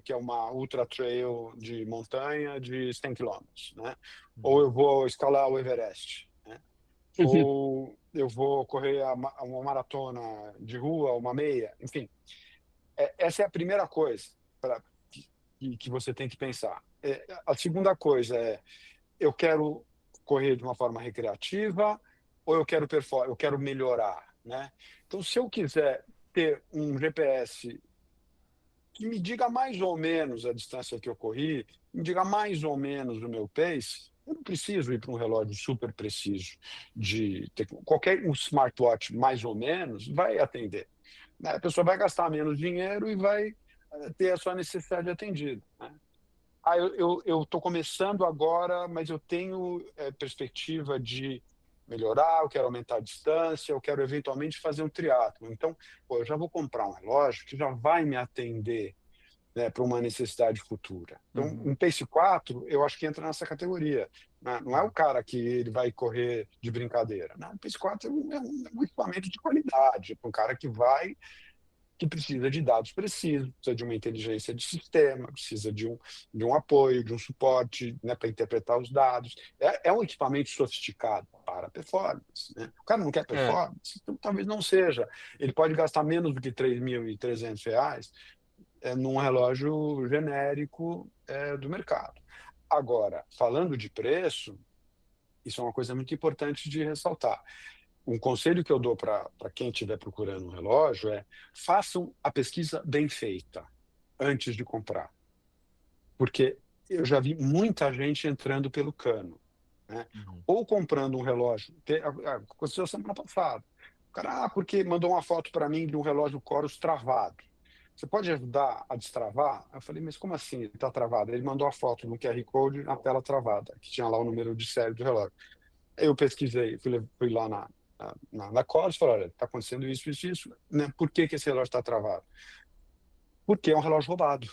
que é uma ultra trail de montanha de 100 quilômetros, né? Ou eu vou escalar o Everest, né? Ou eu vou correr uma maratona de rua, uma meia, enfim. Essa é a primeira coisa que você tem que pensar. A segunda coisa eu quero correr de uma forma recreativa ou eu quero melhorar, né? Então, se eu quiser ter um GPS que me diga mais ou menos a distância que eu corri, me diga mais ou menos o meu pace, eu não preciso ir para um relógio super preciso. Qualquer smartwatch mais ou menos vai atender, né? A pessoa vai gastar menos dinheiro e vai ter a sua necessidade atendida, né? Eu estou começando agora, mas eu tenho perspectiva de melhorar, eu quero aumentar a distância, eu quero eventualmente fazer um triatlo. Então, eu já vou comprar um relógio que já vai me atender, né, para uma necessidade futura. Então, um Pace 4, eu acho que entra nessa categoria. Não é o cara que ele vai correr de brincadeira. Não, o Pace 4 é um equipamento de qualidade, para um cara que precisa de dados precisos, precisa de uma inteligência de sistema, precisa de um apoio, de um suporte, né, para interpretar os dados. É um equipamento sofisticado para performance, né? O cara não quer performance, então talvez não seja. Ele pode gastar menos do que R$3.300 num relógio genérico do mercado. Agora, falando de preço, isso é uma coisa muito importante de ressaltar. Um conselho que eu dou para quem estiver procurando um relógio façam a pesquisa bem feita antes de comprar. Porque eu já vi muita gente entrando pelo cano, né? Ou comprando um relógio. Aconteceu semana passada. O cara, porque mandou uma foto para mim de um relógio Coros travado. Você pode ajudar a destravar? Eu falei, mas como assim ele está travado? Ele mandou a foto no QR Code na tela travada, que tinha lá o número de série do relógio. Eu pesquisei, fui lá na Coros e falei, olha, está acontecendo isso, né? Por que esse relógio está travado? Porque é um relógio roubado.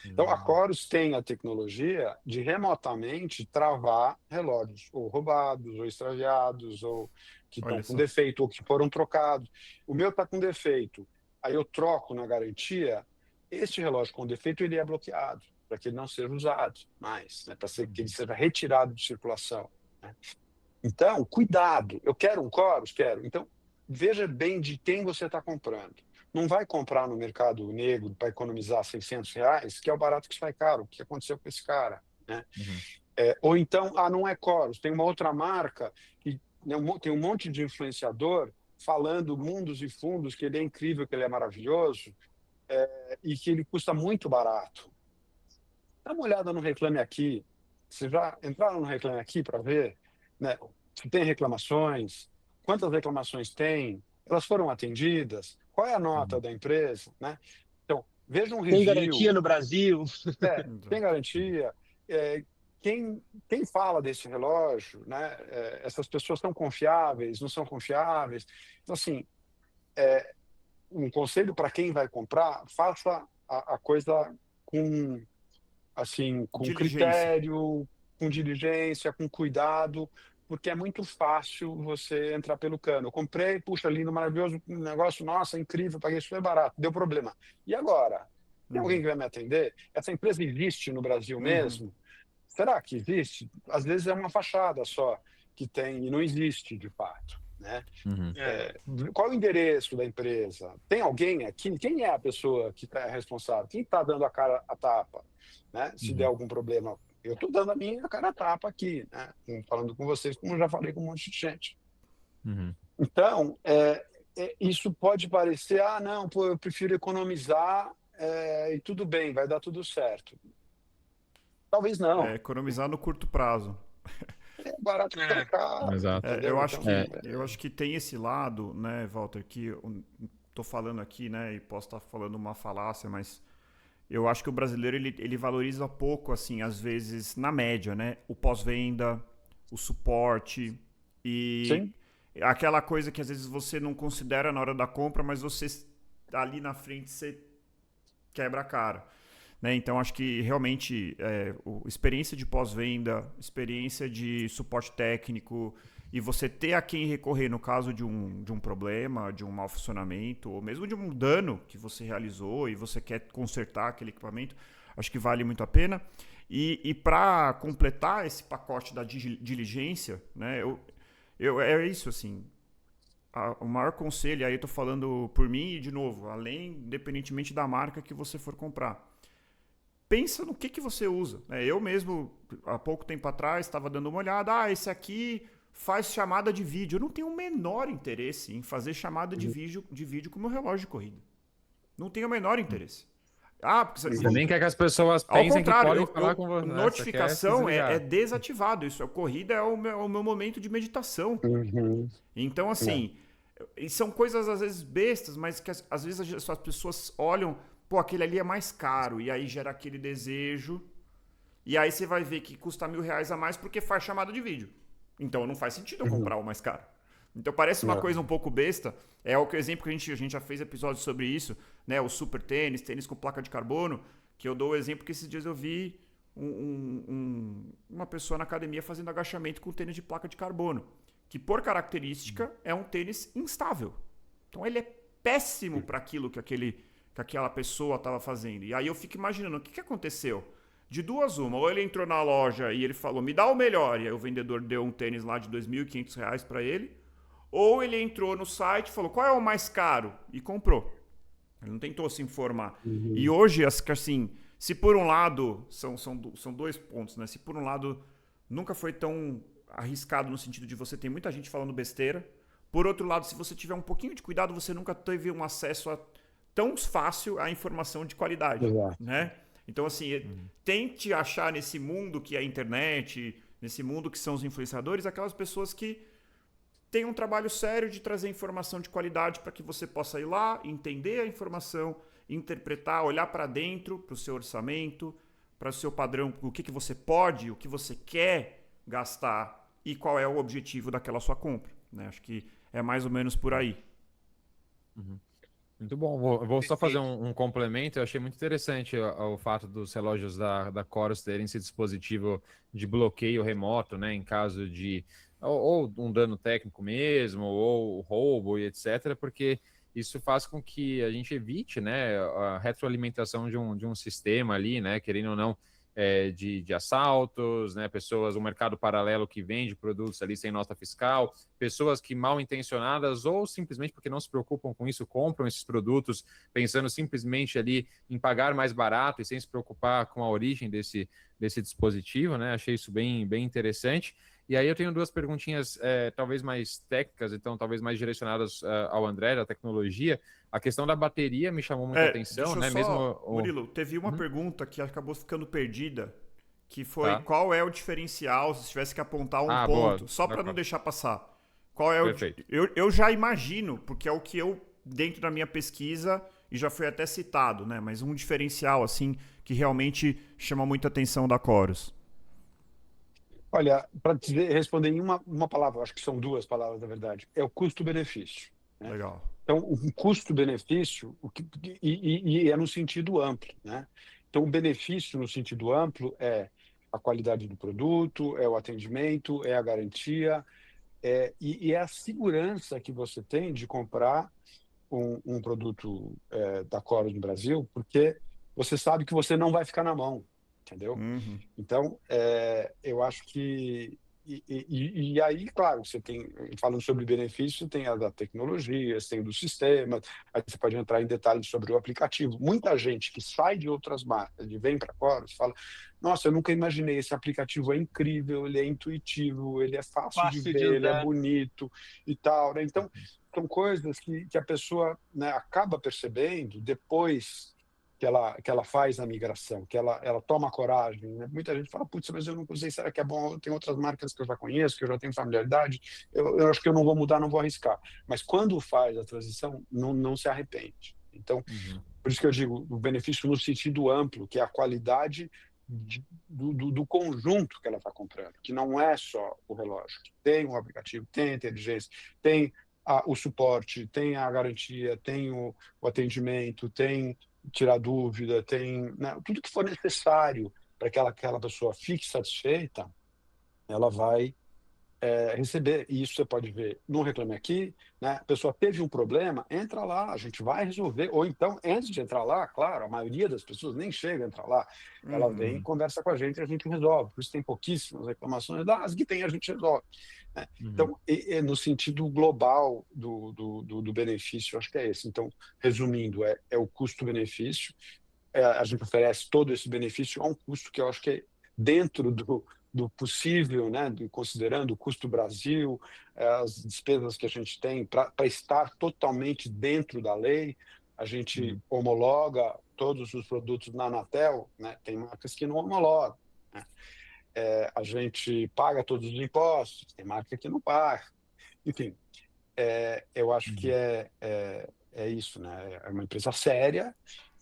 Então, a Coros tem a tecnologia de remotamente travar relógios, ou roubados, ou extraviados, ou que estão com defeito, ou que foram trocados. O meu está com defeito, aí eu troco na garantia, este relógio com defeito ele é bloqueado, para que ele não seja usado mais, né? Para que ele seja retirado de circulação, né? Então, cuidado. Eu quero um Coros? Quero. Então, veja bem de quem você está comprando. Não vai comprar no mercado negro para economizar R$600, que é o barato que sai caro. O que aconteceu com esse cara, né? Ou então, não é Coros, tem uma outra marca que tem um monte de influenciador falando mundos e fundos, que ele é incrível, que ele é maravilhoso, e que ele custa muito barato. Dá uma olhada no Reclame Aqui. Vocês já entraram no Reclame Aqui para ver, né, se tem reclamações, quantas reclamações tem, elas foram atendidas, qual é a nota da empresa, né? Então, veja um review. Tem garantia no Brasil? Tem garantia. Quem fala desse relógio, né? Essas pessoas são confiáveis, não são confiáveis? Então, assim, um conselho para quem vai comprar, faça a coisa com critério, com diligência, com cuidado, porque é muito fácil você entrar pelo cano. Eu comprei, puxa, lindo, maravilhoso, um negócio, nossa, incrível, paguei super barato, deu problema. E agora? Tem alguém que vai me atender? Essa empresa existe no Brasil mesmo? Será que existe? Às vezes é uma fachada só que tem e não existe de fato, né? Qual é o endereço da empresa? Tem alguém aqui? Quem é a pessoa que está responsável? Quem está dando a cara a tapa, né? Se der algum problema, eu estou dando a minha cara a tapa aqui, né? Falando com vocês, como eu já falei com um monte de gente. Então, isso pode parecer, não, pô, eu prefiro economizar e tudo bem, vai dar tudo certo. Talvez não. Economizar no curto prazo. É barato ficar caro. Exato. Eu acho que tem esse lado, né, Walter, que eu tô falando aqui, né, e posso estar falando uma falácia, mas eu acho que o brasileiro ele valoriza pouco, assim, às vezes, na média, né? O pós-venda, o suporte e Sim. aquela coisa que às vezes você não considera na hora da compra, mas você ali na frente você quebra a cara. Né? Então, acho que realmente experiência de pós-venda, experiência de suporte técnico e você ter a quem recorrer no caso de um problema, de um mau funcionamento ou mesmo de um dano que você realizou e você quer consertar aquele equipamento, acho que vale muito a pena. E para completar esse pacote da diligência, né, é isso, assim, o maior conselho, aí eu tô falando por mim e, de novo, além, independentemente da marca que você for comprar. Pensa no que você usa. Eu mesmo, há pouco tempo atrás, estava dando uma olhada. Esse aqui faz chamada de vídeo. Eu não tenho o menor interesse em fazer chamada de vídeo com o meu relógio de corrida. Não tenho o menor interesse. Porque Você nem quer que as pessoas ao pensem que contrário, podem falar com você. notificação é desativado. Isso, a corrida é o meu momento de meditação. Uhum. Então, assim, e são coisas às vezes bestas, mas que às vezes as pessoas olham, pô, aquele ali é mais caro, e aí gera aquele desejo, e aí você vai ver que custa R$1.000 a mais porque faz chamada de vídeo. Então não faz sentido eu comprar o mais caro. Então parece uma coisa um pouco besta, é o exemplo que a gente já fez episódios sobre isso, né? O super tênis com placa de carbono, que eu dou o exemplo que esses dias eu vi uma pessoa na academia fazendo agachamento com tênis de placa de carbono, que por característica é um tênis instável. Então ele é péssimo para aquilo que aquela pessoa estava fazendo. E aí eu fico imaginando, o que aconteceu? De duas uma, ou ele entrou na loja e ele falou, me dá o melhor, e aí o vendedor deu um tênis lá de R$2.500 para ele, ou ele entrou no site e falou, qual é o mais caro? E comprou. Ele não tentou se informar. E hoje, assim, se por um lado, são dois pontos, né? Se por um lado nunca foi tão arriscado no sentido de você ter muita gente falando besteira, por outro lado, se você tiver um pouquinho de cuidado, você nunca teve um acesso tão fácil à informação de qualidade, né? Então, assim, tente achar nesse mundo que é a internet, nesse mundo que são os influenciadores, aquelas pessoas que têm um trabalho sério de trazer informação de qualidade para que você possa ir lá, entender a informação, interpretar, olhar para dentro, para o seu orçamento, para o seu padrão, o que você pode, o que você quer gastar e qual é o objetivo daquela sua compra, né? Acho que é mais ou menos por aí. Muito bom. Vou só fazer um complemento. Eu achei muito interessante o fato dos relógios da Corus terem esse dispositivo de bloqueio remoto, né, em caso de ou um dano técnico mesmo, ou roubo e etc., porque isso faz com que a gente evite, né, a retroalimentação de um sistema ali, né, querendo ou não, de assaltos, né, pessoas, um mercado paralelo que vende produtos ali sem nota fiscal, pessoas que mal intencionadas ou simplesmente porque não se preocupam com isso, compram esses produtos pensando simplesmente ali em pagar mais barato e sem se preocupar com a origem desse dispositivo, né? Achei isso bem interessante. E aí eu tenho duas perguntinhas, talvez mais técnicas, então talvez mais direcionadas ao André, da tecnologia. A questão da bateria me chamou muita atenção, né? Murilo, teve uma pergunta que acabou ficando perdida, que foi Tá. qual é o diferencial, se tivesse que apontar um ponto, boa. só para não deixar passar. Qual é Perfeito. eu já imagino, porque é o que eu, dentro da minha pesquisa, e já foi até citado, né? Mas um diferencial, assim, que realmente chama muita atenção da Corus. Olha, para responder em uma palavra, acho que são duas palavras, na verdade, é o custo-benefício, né? Legal. Então, o custo-benefício e é no sentido amplo, né? Então, o benefício no sentido amplo é a qualidade do produto, é o atendimento, é a garantia, e é a segurança que você tem de comprar um produto da Corus no Brasil, porque você sabe que você não vai ficar na mão, entendeu? Uhum. Então, eu acho que... E aí, claro, você tem, falando sobre benefício, tem a da tecnologia, tem do sistema, aí você pode entrar em detalhes sobre o aplicativo. Muita gente que sai de outras marcas e vem para a Corus fala, nossa, eu nunca imaginei, esse aplicativo é incrível, ele é intuitivo, ele é fácil de ver, ele é bonito e tal, né? Então, são coisas que a pessoa, né, acaba percebendo depois que ela faz a migração, que ela toma coragem, né? Muita gente fala, putz, mas eu não sei, será que é bom? Tem outras marcas que eu já conheço, que eu já tenho familiaridade, eu acho que eu não vou mudar, não vou arriscar. Mas quando faz a transição, não se arrepende. Então, por isso que eu digo o benefício no sentido amplo, que é a qualidade do conjunto que ela está comprando, que não é só o relógio, que tem um aplicativo, tem a inteligência, tem o suporte, tem a garantia, tem o atendimento, tem tirar dúvida, tem, né, tudo que for necessário para que aquela pessoa fique satisfeita, ela vai receber. E isso você pode ver no Reclame Aqui, né? A pessoa teve um problema, entra lá, a gente vai resolver. Ou então, antes de entrar lá, claro, a maioria das pessoas nem chega a entrar lá, ela vem e conversa com a gente resolve. Por isso tem pouquíssimas reclamações, as que tem a gente resolve. Né? Então, no sentido global do benefício, acho que é esse. Então, resumindo, é o custo-benefício. A gente oferece todo esse benefício a um custo que eu acho que é dentro do possível, né, considerando o custo Brasil, as despesas que a gente tem para estar totalmente dentro da lei. A gente homologa todos os produtos na Anatel, né? Tem marcas que não homologam, né? A gente paga todos os impostos, tem marca que não paga. Enfim, eu acho que é isso, né? É uma empresa séria,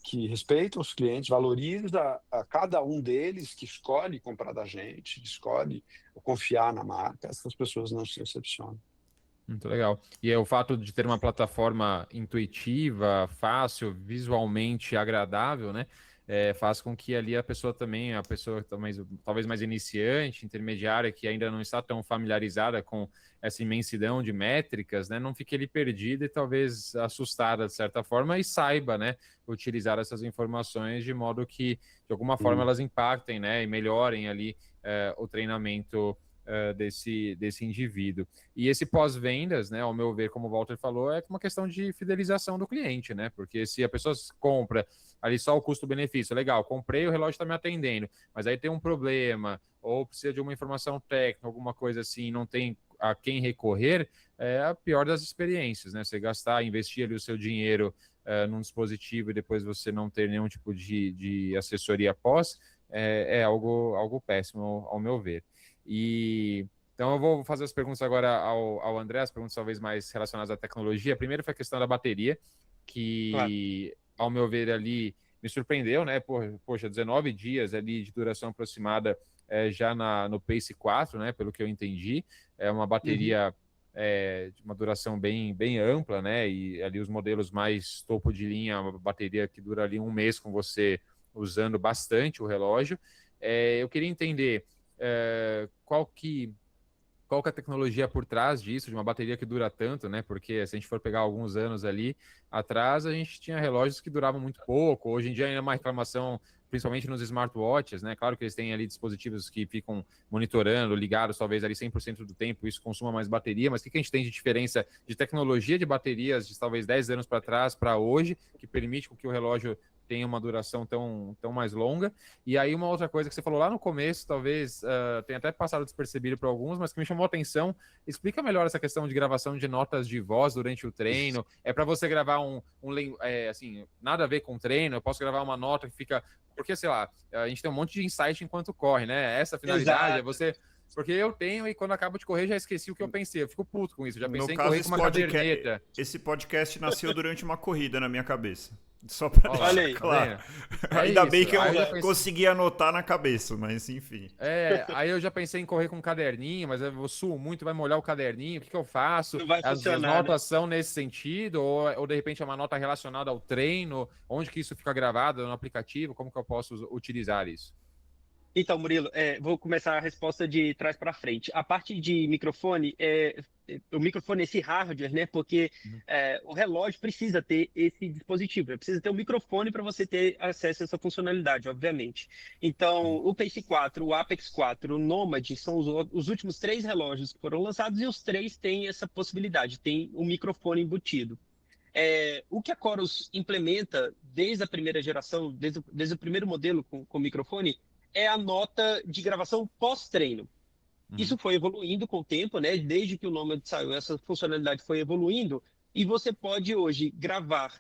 que respeita os clientes, valoriza a cada um deles que escolhe comprar da gente, escolhe confiar na marca. Essas pessoas não se decepcionam. Muito legal. E é o fato de ter uma plataforma intuitiva, fácil, visualmente agradável, né? Faz com que ali a pessoa talvez mais iniciante, intermediária, que ainda não está tão familiarizada com essa imensidão de métricas, né? Não fique ali perdida e talvez assustada de certa forma e saiba, né? Utilizar essas informações de modo que, de alguma forma, elas impactem, né? E melhorem ali o treinamento desse indivíduo. E esse pós-vendas, né, ao meu ver, como o Walter falou, é uma questão de fidelização do cliente, né? Porque se a pessoa compra ali só o custo-benefício, legal, comprei, o relógio está me atendendo, mas aí tem um problema, ou precisa de uma informação técnica, alguma coisa assim, não tem a quem recorrer, é a pior das experiências, né? Você gastar, investir ali o seu dinheiro num dispositivo e depois você não ter nenhum tipo de assessoria pós, é algo péssimo, ao meu ver. Então eu vou fazer as perguntas agora ao André, as perguntas talvez mais relacionadas à tecnologia. Primeiro foi a questão da bateria, que ao meu ver ali me surpreendeu, né? Poxa, 19 dias ali de duração aproximada já no Pace 4, né? Pelo que eu entendi, é uma bateria de uma duração bem ampla, né? E ali os modelos mais topo de linha, uma bateria que dura ali um mês com você usando bastante o relógio. Eu queria entender qual que é a tecnologia por trás disso, de uma bateria que dura tanto, né? Porque se a gente for pegar alguns anos ali atrás, a gente tinha relógios que duravam muito pouco. Hoje em dia ainda é uma reclamação, principalmente nos smartwatches, né? Claro que eles têm ali dispositivos que ficam monitorando, ligados talvez ali 100% do tempo, isso consuma mais bateria, mas o que a gente tem de diferença de tecnologia de baterias de talvez 10 anos para trás para hoje, que permite que o relógio tenha uma duração tão mais longa? E aí uma outra coisa que você falou lá no começo, talvez tenha até passado despercebido para alguns, mas que me chamou a atenção, explica melhor essa questão de gravação de notas de voz durante o treino. É para você gravar assim, nada a ver com treino, eu posso gravar uma nota que fica... Porque, sei lá, a gente tem um monte de insight enquanto corre, né? Essa finalidade é você... Porque eu tenho e quando acabo de correr já esqueci o que eu pensei. Eu fico puto com isso. Já pensei em correr com uma caderneta. Esse podcast nasceu durante uma corrida na minha cabeça. Só pra Olha aí, claro. Ainda bem que eu consegui anotar na cabeça, mas enfim. Aí eu já pensei em correr com um caderninho, mas eu suo muito, vai molhar o caderninho, o que eu faço? Não vai as funcionar, notas são nesse sentido, ou de repente é uma nota relacionada ao treino, onde que isso fica gravado no aplicativo, como que eu posso utilizar isso? Então, Murilo, vou começar a resposta de trás para frente. A parte de microfone, o microfone, esse hardware, né? Porque o relógio precisa ter esse dispositivo, precisa ter um microfone para você ter acesso a essa funcionalidade, obviamente. Então, o Pace 4, o Apex 4, o Nomad são os últimos 3 relógios que foram lançados e os 3 têm essa possibilidade, tem um microfone embutido. O que a Corus implementa desde a primeira geração, desde o primeiro modelo com microfone, é a nota de gravação pós-treino. Isso foi evoluindo com o tempo, né? Desde que o Nomad saiu, essa funcionalidade foi evoluindo e você pode hoje gravar,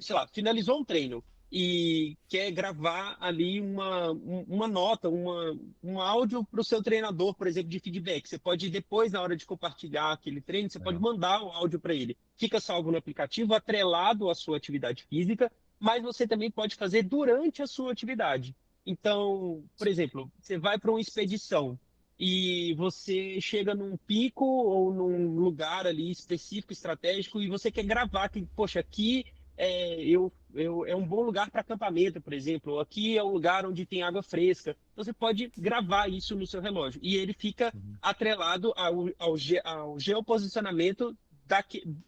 sei lá, finalizou um treino, e quer gravar ali uma nota, um áudio para o seu treinador, por exemplo, de feedback. Você pode, depois, na hora de compartilhar aquele treino, você pode Legal. mandar o áudio para ele. Fica salvo no aplicativo, atrelado à sua atividade física, mas você também pode fazer durante a sua atividade. Então, por exemplo, você vai para uma expedição e você chega num pico ou num lugar ali específico, estratégico, e você quer gravar que, poxa, aqui é um bom lugar para acampamento, por exemplo. Ou aqui é um lugar onde tem água fresca. Então você pode gravar isso no seu relógio e ele fica Uhum. atrelado ao geoposicionamento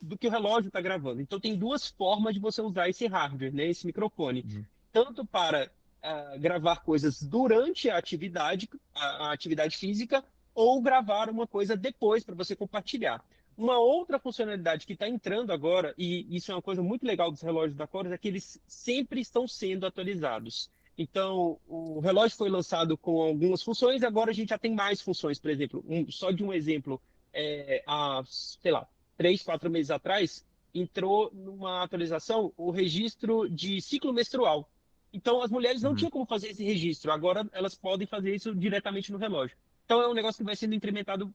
do que o relógio está gravando. Então tem duas formas de você usar esse hardware, né, esse microfone, Uhum. tanto para gravar coisas durante a atividade física, ou gravar uma coisa depois para você compartilhar. Uma outra funcionalidade que está entrando agora, e isso é uma coisa muito legal dos relógios da Chorus, é que eles sempre estão sendo atualizados. Então, o relógio foi lançado com algumas funções, agora a gente já tem mais funções. Por exemplo, só de um exemplo, há, sei lá, 3, 4 meses atrás, entrou numa atualização o registro de ciclo menstrual. Então, as mulheres não Uhum. tinham como fazer esse registro, agora elas podem fazer isso diretamente no relógio. Então, é um negócio que vai sendo incrementado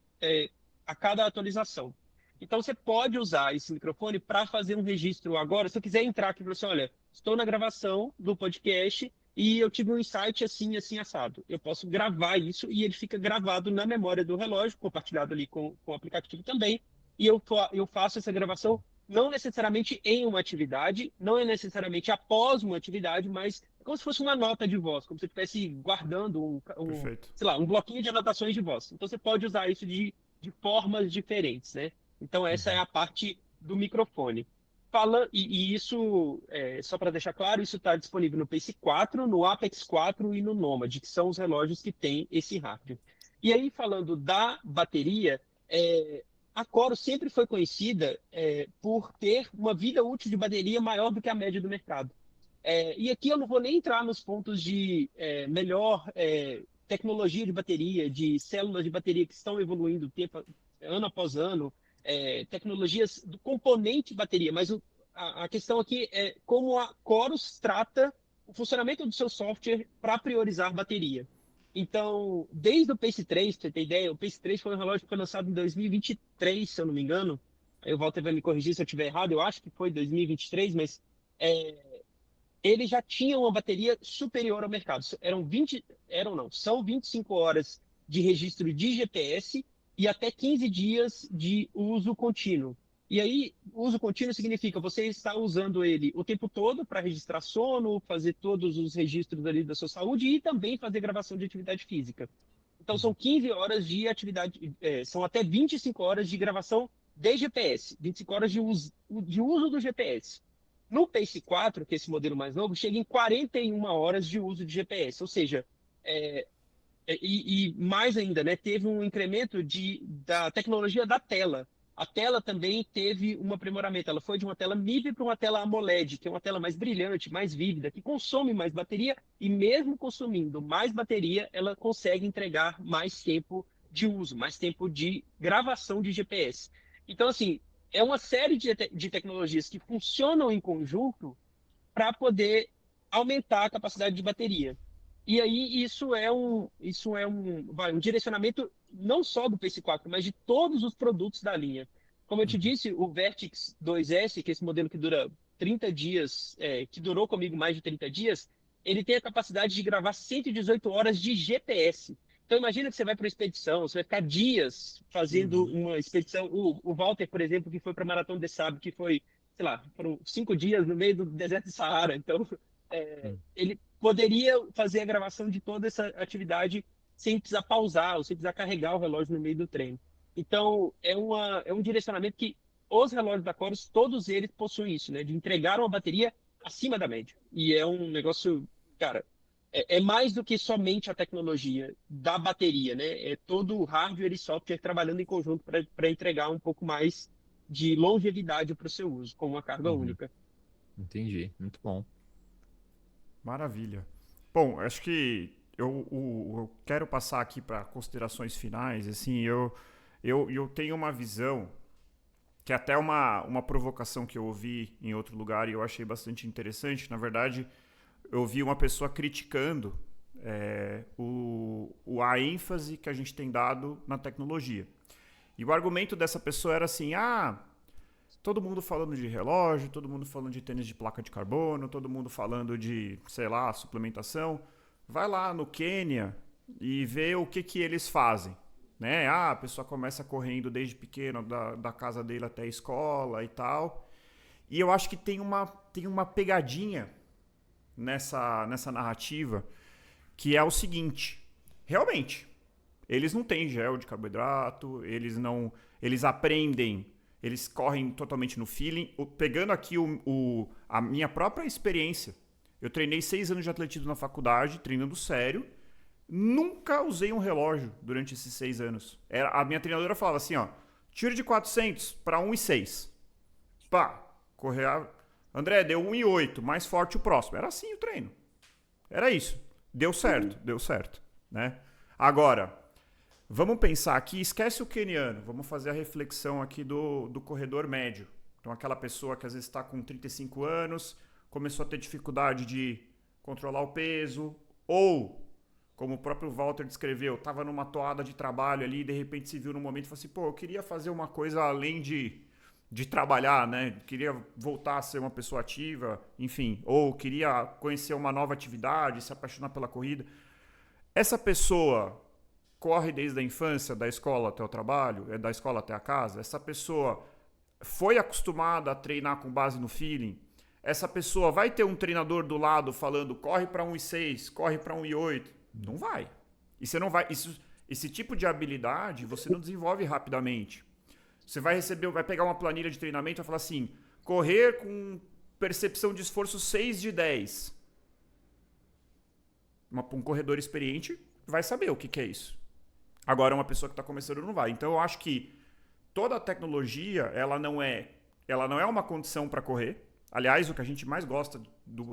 a cada atualização. Então, você pode usar esse microfone para fazer um registro agora. Se eu quiser entrar aqui e falar assim, olha, estou na gravação do podcast e eu tive um insight assim, assim, assado. Eu posso gravar isso e ele fica gravado na memória do relógio, compartilhado ali com o aplicativo também. E eu faço essa gravação não necessariamente em uma atividade, não é necessariamente após uma atividade, mas é como se fosse uma nota de voz, como se você estivesse guardando Perfeito. sei lá, um bloquinho de anotações de voz. Então você pode usar isso de formas diferentes, né? Então, essa é Uhum. a parte do microfone. E isso, só para deixar claro, isso está disponível no Pace 4, no Apex 4 e no Nomad, que são os relógios que têm esse hardware. E aí, falando da bateria, a Coro sempre foi conhecida por ter uma vida útil de bateria maior do que a média do mercado. E aqui eu não vou nem entrar nos pontos de melhor tecnologia de bateria, de células de bateria que estão evoluindo ano após ano, tecnologias do componente bateria, mas a questão aqui é como a Chorus trata o funcionamento do seu software para priorizar bateria. Então, desde o Pace 3, para você ter ideia, o Pace 3 foi um relógio que foi lançado em 2023, se eu não me engano. Aí o Walter vai me corrigir se eu estiver errado, eu acho que foi 2023, mas ele já tinha uma bateria superior ao mercado. São 25 horas de registro de GPS e até 15 dias de uso contínuo. E aí, uso contínuo significa você estar usando ele o tempo todo para registrar sono, fazer todos os registros ali da sua saúde e também fazer gravação de atividade física. Então, são 15 horas de atividade, são até 25 horas de gravação de GPS, 25 horas de uso do GPS. No Pace 4, que é esse modelo mais novo, chega em 41 horas de uso de GPS, ou seja, é, e mais ainda, né, teve um incremento da tecnologia da tela. A tela também teve um aprimoramento. Ela foi de uma tela MIP para uma tela AMOLED, que é uma tela mais brilhante, mais vívida, que consome mais bateria e mesmo consumindo mais bateria, ela consegue entregar mais tempo de uso, mais tempo de gravação de GPS. Então, assim, é uma série de tecnologias que funcionam em conjunto para poder aumentar a capacidade de bateria. E aí um direcionamento não só do Pace 4, mas de todos os produtos da linha. Como eu te Uhum. disse, o Vertix 2S, que é esse modelo que dura 30 dias, que durou comigo mais de 30 dias, ele tem a capacidade de gravar 118 horas de GPS. Então imagina que você vai para uma expedição, você vai ficar dias fazendo Uhum. uma expedição. O Walter, por exemplo, que foi para a Maratona de Sable, que foi, sei lá, foram 5 dias no meio do deserto de Saara. Então, ele poderia fazer a gravação de toda essa atividade sem precisar pausar ou sem precisar carregar o relógio no meio do treino. Então, é um direcionamento que os relógios da Chorus, todos eles possuem isso, né? De entregar uma bateria acima da média. E é um negócio, cara, é mais do que somente a tecnologia da bateria, né? É todo o hardware e software trabalhando em conjunto para entregar um pouco mais de longevidade para o seu uso, com uma carga Uhum. única. Entendi. Muito bom. Maravilha. Bom, acho que eu quero passar aqui para considerações finais. Assim, eu tenho uma visão que é até uma provocação que eu ouvi em outro lugar e eu achei bastante interessante. Na verdade, eu vi uma pessoa criticando a ênfase que a gente tem dado na tecnologia. E o argumento dessa pessoa era assim, todo mundo falando de relógio, todo mundo falando de tênis de placa de carbono, todo mundo falando de, sei lá, suplementação. Vai lá no Quênia e vê o que eles fazem. Né? A pessoa começa correndo desde pequeno, da casa dele até a escola e tal. E eu acho que tem uma pegadinha nessa narrativa, que é o seguinte: realmente, eles não têm gel de carboidrato, eles aprendem, eles correm totalmente no feeling. Pegando aqui a minha própria experiência, eu treinei 6 anos de atletismo na faculdade, treinando sério, nunca usei um relógio durante esses 6 anos. A minha treinadora falava assim, tiro de 400 para 1,6. Pá, correr... André, deu 1,8, mais forte o próximo. Era assim o treino. Era isso. Deu certo, né? Agora, vamos pensar aqui, esquece o queniano, vamos fazer a reflexão aqui do corredor médio. Então, aquela pessoa que às vezes está com 35 anos, começou a ter dificuldade de controlar o peso, ou, como o próprio Walter descreveu, estava numa toada de trabalho ali e de repente se viu num momento e falou assim, eu queria fazer uma coisa além de trabalhar, né? Queria voltar a ser uma pessoa ativa, enfim, ou queria conhecer uma nova atividade, se apaixonar pela corrida. Essa pessoa corre desde a infância, da escola até o trabalho, da escola até a casa. Essa pessoa foi acostumada a treinar com base no feeling. Essa pessoa vai ter um treinador do lado falando corre para 1,6, corre para 1,8. Não vai. E você não vai. Esse tipo de habilidade você não desenvolve rapidamente. Você vai pegar uma planilha de treinamento e vai falar assim, correr com percepção de esforço 6 de 10. Um corredor experiente vai saber o que é isso. Agora, uma pessoa que está começando não vai. Então, eu acho que toda a tecnologia, ela não é uma condição para correr. Aliás, o que a gente mais gosta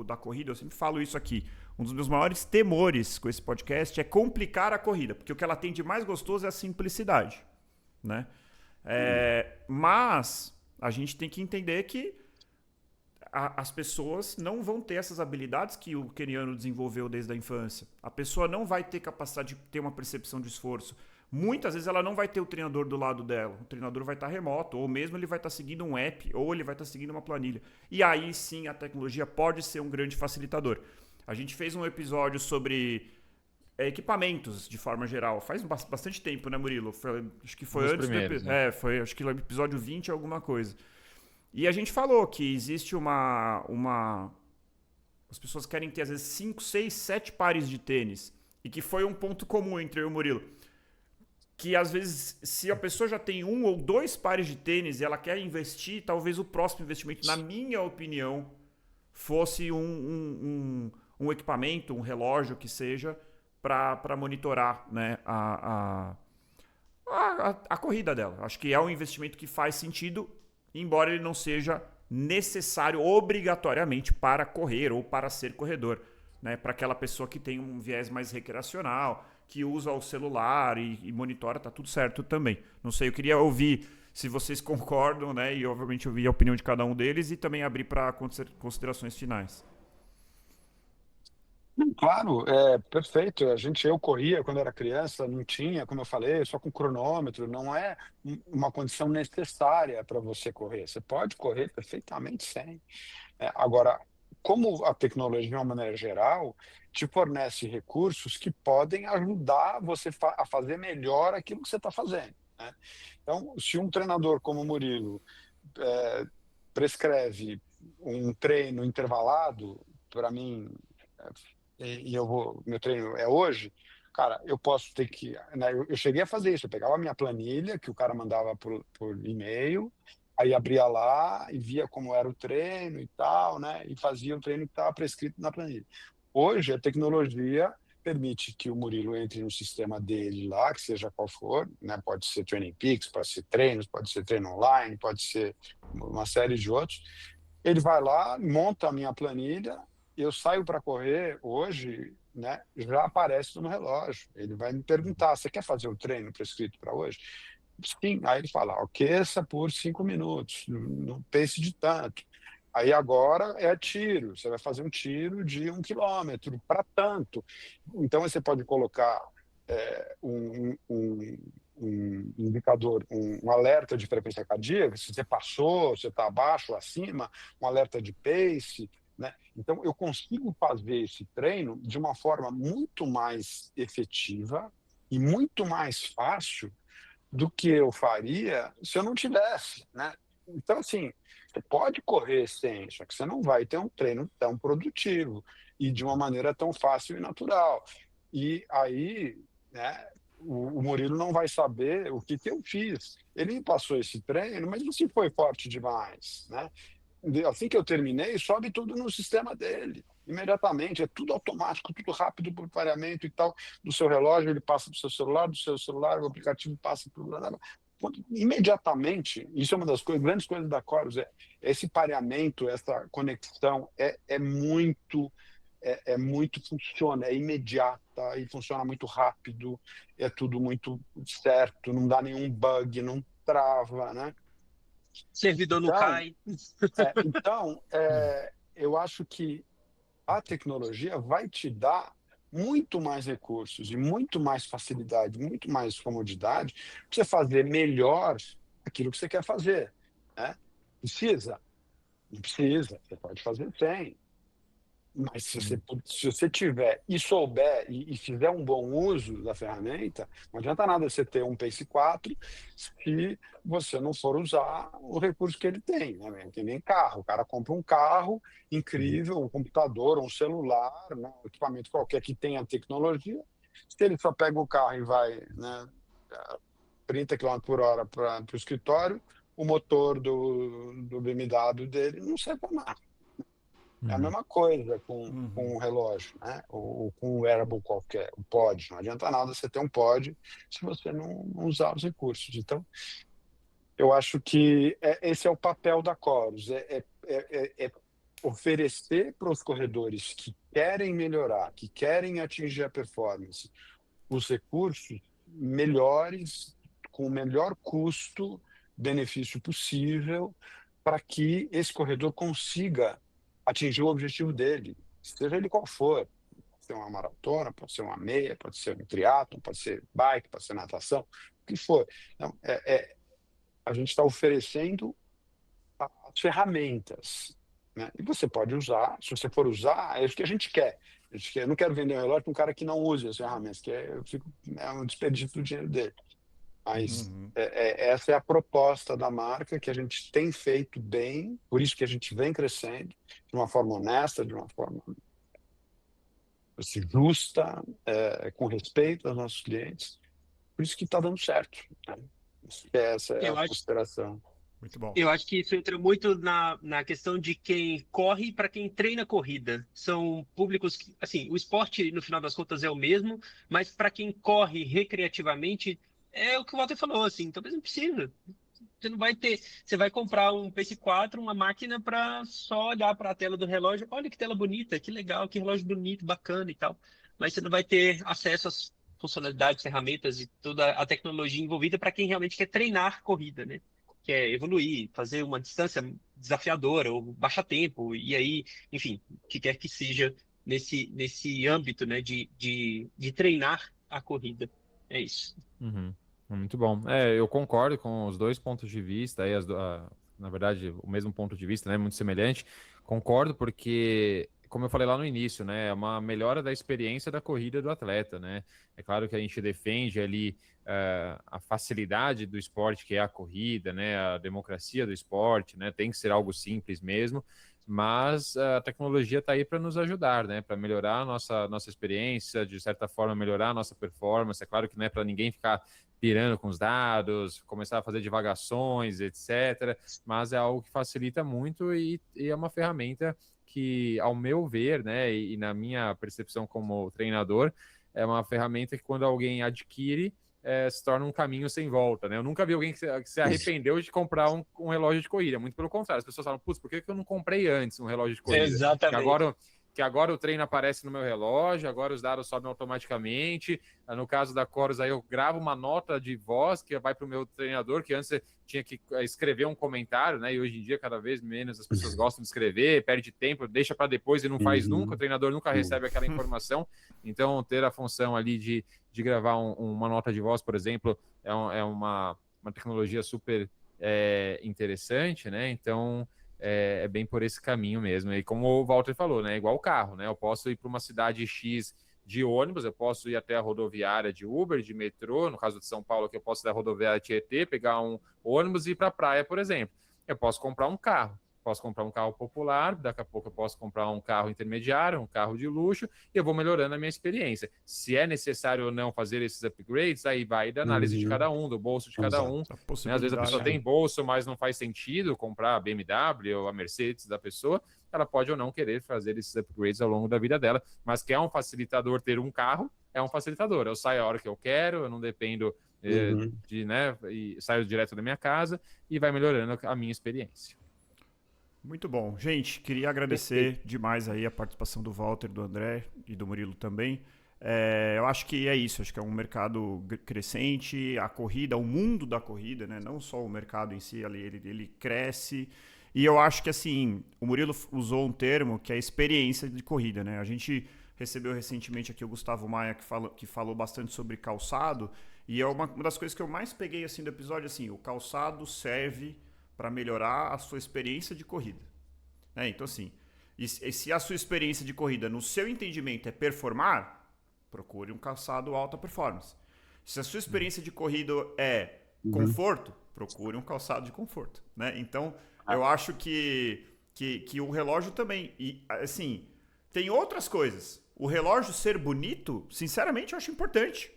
da corrida, eu sempre falo isso aqui, um dos meus maiores temores com esse podcast é complicar a corrida, porque o que ela tem de mais gostoso é a simplicidade, né? Mas a gente tem que entender que as pessoas não vão ter essas habilidades que o queniano desenvolveu desde a infância. A pessoa não vai ter capacidade de ter uma percepção de esforço. Muitas vezes ela não vai ter o treinador do lado dela. O treinador vai estar remoto, ou mesmo ele vai estar seguindo um app, ou ele vai estar seguindo uma planilha. E aí sim a tecnologia pode ser um grande facilitador. A gente fez um episódio sobre equipamentos de forma geral. Faz bastante tempo, né, Murilo? Acho que foi antes do episódio. Né? Foi acho que no episódio 20 alguma coisa. E a gente falou que existe as pessoas querem ter às vezes 5, 6, 7 pares de tênis. E que foi um ponto comum entre eu e o Murilo. Que às vezes, se a pessoa já tem 1 ou 2 pares de tênis e ela quer investir, talvez o próximo investimento, na minha opinião, fosse um equipamento, um relógio que seja, para monitorar, né, a corrida dela. Acho que é um investimento que faz sentido, embora ele não seja necessário obrigatoriamente para correr ou para ser corredor, né? Para aquela pessoa que tem um viés mais recreacional, que usa o celular e monitora, tá tudo certo também. Não sei, eu queria ouvir se vocês concordam, né? E obviamente ouvir a opinião de cada um deles e também abrir para considerações finais. Claro, perfeito. Eu corria quando era criança, não tinha, como eu falei, só com cronômetro, não é uma condição necessária para você correr. Você pode correr perfeitamente sem. Agora, como a tecnologia, de uma maneira geral, te fornece recursos que podem ajudar você a fazer melhor aquilo que você está fazendo, né? Então, se um treinador como o Murilo prescreve um treino intervalado, para mim, meu treino é hoje, cara, eu posso ter que, né, eu cheguei a fazer isso, eu pegava a minha planilha que o cara mandava por e-mail, aí abria lá e via como era o treino e tal, né, e fazia o treino que estava prescrito na planilha. Hoje a tecnologia permite que o Murilo entre no sistema dele lá, que seja qual for, né, pode ser Training Peaks, pode ser treinos, pode ser treino online, pode ser uma série de outros. Ele vai lá, monta a minha planilha, eu saio para correr hoje, né, já aparece no relógio. Ele vai me perguntar, você quer fazer o treino prescrito para hoje? Sim. Aí ele fala, aqueça por 5 minutos, no pace de tanto. Aí agora é tiro, você vai fazer um tiro de 1 quilômetro para tanto. Então você pode colocar um indicador, um alerta de frequência cardíaca, se você passou, se você está abaixo ou acima, um alerta de pace, né? Então eu consigo fazer esse treino de uma forma muito mais efetiva e muito mais fácil do que eu faria se eu não tivesse, né? Então, assim, você pode correr sem, só que você não vai ter um treino tão produtivo e de uma maneira tão fácil e natural. E aí, né, o Murilo não vai saber o que eu fiz. Ele me passou esse treino, mas não se foi forte demais, né? Assim que eu terminei, sobe tudo no sistema dele, imediatamente, é tudo automático, tudo rápido por pareamento e tal, do seu relógio, ele passa para o seu celular, do seu celular, o aplicativo passa para o... Imediatamente, isso é uma das grandes coisas da Chorus, esse pareamento, essa conexão muito funciona, é imediata e funciona muito rápido, é tudo muito certo, não dá nenhum bug, não trava, né? Servidor não cai. Então, eu acho que a tecnologia vai te dar muito mais recursos e muito mais facilidade, muito mais comodidade para você fazer melhor aquilo que você quer fazer, né? Precisa? Não precisa, você pode fazer sem. Mas se você tiver e souber e fizer um bom uso da ferramenta, não adianta nada você ter um Pace 4 se você não for usar o recurso que ele tem, né? Que nem carro. O cara compra um carro incrível, um computador, um celular, né? Um equipamento qualquer que tenha tecnologia. Se ele só pega o carro e vai, né, 30 km por hora para o escritório, o motor do BMW dele não serve para nada. É a mesma coisa com um relógio, né? Ou com um wearable qualquer, o pod. Não adianta nada você ter um pod se você não usar os recursos. Então, eu acho que esse é o papel da Chorus, é oferecer para os corredores que querem melhorar, que querem atingir a performance, os recursos melhores, com o melhor custo-benefício possível, para que esse corredor consiga atingir o objetivo dele, seja ele qual for. Pode ser uma maratona, pode ser uma meia, pode ser um triatlon, pode ser bike, pode ser natação, o que for. Então, a gente está oferecendo as ferramentas, né? E você pode usar, se você for usar, é isso que a gente quer. Eu não quero vender um relógio para um cara que não use as ferramentas, é um desperdício do dinheiro dele. Mas essa é a proposta da marca que a gente tem feito bem, por isso que a gente vem crescendo de uma forma honesta, de uma forma justa, com respeito aos nossos clientes. Por isso que está dando certo, né? Essa é a consideração. Muito bom. Eu acho que isso entra muito na questão de quem corre e para quem treina corrida. São públicos que, assim, o esporte, no final das contas, é o mesmo, mas para quem corre recreativamente, é o que o Walter falou, assim, talvez não precisa. Você não vai ter. Você vai comprar um PS4, uma máquina para só olhar para a tela do relógio. Olha que tela bonita, que legal, que relógio bonito, bacana e tal. Mas você não vai ter acesso às funcionalidades, ferramentas e toda a tecnologia envolvida para quem realmente quer treinar corrida, né? Quer evoluir, fazer uma distância desafiadora ou baixar tempo, e aí, enfim, o que quer que seja nesse âmbito, né, de treinar a corrida. É isso. Muito bom. Eu concordo com os dois pontos de vista, aí na verdade, o mesmo ponto de vista, né, muito semelhante. Concordo porque, como eu falei lá no início, né, é uma melhora da experiência da corrida do atleta, né? É claro que a gente defende ali a facilidade do esporte, que é a corrida, né, a democracia do esporte, né, tem que ser algo simples mesmo, mas a tecnologia está aí para nos ajudar, né, para melhorar a nossa experiência, de certa forma melhorar a nossa performance. É claro que não é para ninguém ficar pirando com os dados, começar a fazer divagações, etc. Mas é algo que facilita muito e é uma ferramenta que, ao meu ver, né, e na minha percepção como treinador, é uma ferramenta que quando alguém adquire, se torna um caminho sem volta, né? Eu nunca vi alguém que se arrependeu de comprar um relógio de corrida, muito pelo contrário, as pessoas falam, putz, por que eu não comprei antes um relógio de corrida? Exatamente. Agora que agora o treino aparece no meu relógio, agora os dados sobem automaticamente. No caso da Chorus, aí eu gravo uma nota de voz que vai para o meu treinador, que antes tinha que escrever um comentário, né? E hoje em dia, cada vez menos as pessoas gostam de escrever, perde tempo, deixa para depois e não faz nunca, o treinador nunca recebe aquela informação. Então, ter a função ali de gravar uma nota de voz, por exemplo, é uma tecnologia super interessante, né? Então, é bem por esse caminho mesmo. E como o Walter falou, né? Igual o carro, né? Eu posso ir para uma cidade X de ônibus, eu posso ir até a rodoviária de Uber, de metrô, no caso de São Paulo, que eu posso ir da rodoviária Tietê, pegar um ônibus e ir para a praia, por exemplo. Eu posso comprar um carro. Posso comprar um carro popular, daqui a pouco eu posso comprar um carro intermediário, um carro de luxo, e eu vou melhorando a minha experiência. Se é necessário ou não fazer esses upgrades, aí vai da análise de cada um, do bolso de cada um. Né? Às vezes a pessoa tem bolso, mas não faz sentido comprar a BMW ou a Mercedes da pessoa, ela pode ou não querer fazer esses upgrades ao longo da vida dela, mas que é um facilitador ter um carro, é um facilitador. Eu saio a hora que eu quero, eu não dependo né, e saio direto da minha casa e vai melhorando a minha experiência. Muito bom. Gente, queria agradecer demais aí a participação do Walter, do André e do Murilo também. Eu acho que é isso, acho que é um mercado crescente, a corrida, o mundo da corrida, né? Não só o mercado em si, ele cresce. E eu acho que assim, o Murilo usou um termo que é experiência de corrida, né? A gente recebeu recentemente aqui o Gustavo Maia, que falou bastante sobre calçado, e é uma das coisas que eu mais peguei assim, do episódio, assim, o calçado serve para melhorar a sua experiência de corrida. Então, assim, e se a sua experiência de corrida, no seu entendimento, é performar, procure um calçado alta performance. Se a sua experiência de corrida é conforto, procure um calçado de conforto. Né? Então, eu acho que o relógio também... E, assim, tem outras coisas. O relógio ser bonito, sinceramente, eu acho importante.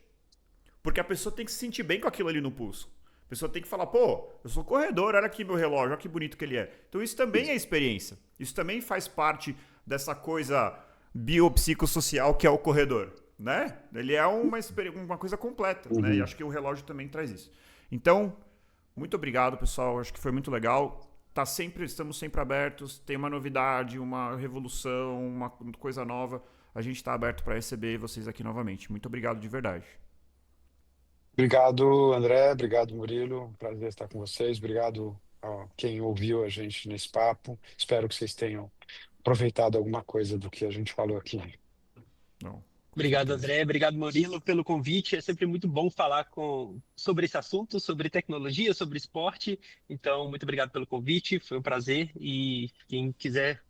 Porque a pessoa tem que se sentir bem com aquilo ali no pulso. A pessoa tem que falar, pô, eu sou corredor, olha aqui meu relógio, olha que bonito que ele é. Então isso também é experiência. Isso também faz parte dessa coisa biopsicossocial que é o corredor, né? Ele é uma coisa completa, né? E acho que o relógio também traz isso. Então, muito obrigado, pessoal. Acho que foi muito legal. Estamos sempre abertos. Tem uma novidade, uma revolução, uma coisa nova. A gente está aberto para receber vocês aqui novamente. Muito obrigado de verdade. Obrigado, André. Obrigado, Murilo. Prazer estar com vocês. Obrigado a quem ouviu a gente nesse papo. Espero que vocês tenham aproveitado alguma coisa do que a gente falou aqui. Obrigado, André. Obrigado, Murilo, pelo convite. É sempre muito bom falar sobre esse assunto, sobre tecnologia, sobre esporte. Então, muito obrigado pelo convite. Foi um prazer. E quem quiser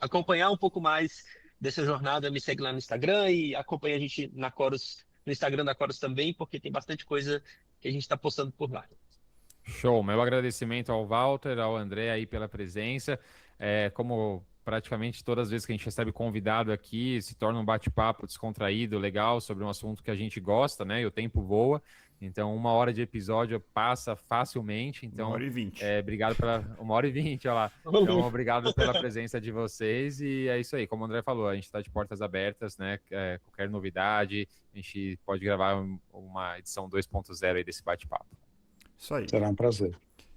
acompanhar um pouco mais dessa jornada, me segue lá no Instagram e acompanha a gente na Chorus, no Instagram da Chorus também, porque tem bastante coisa que a gente está postando por lá. Show. Meu agradecimento ao Walter, ao André aí pela presença. Como praticamente todas as vezes que a gente recebe convidado aqui, se torna um bate-papo descontraído, legal, sobre um assunto que a gente gosta, né? E o tempo voa. Então, 1 hora de episódio passa facilmente. Então, 1h20. Obrigado pela... 1h20, olha lá. Então, obrigado pela presença de vocês. E é isso aí, como o André falou, a gente está de portas abertas, né? Qualquer novidade, a gente pode gravar uma edição 2.0 aí desse bate-papo. Isso aí. Será um prazer.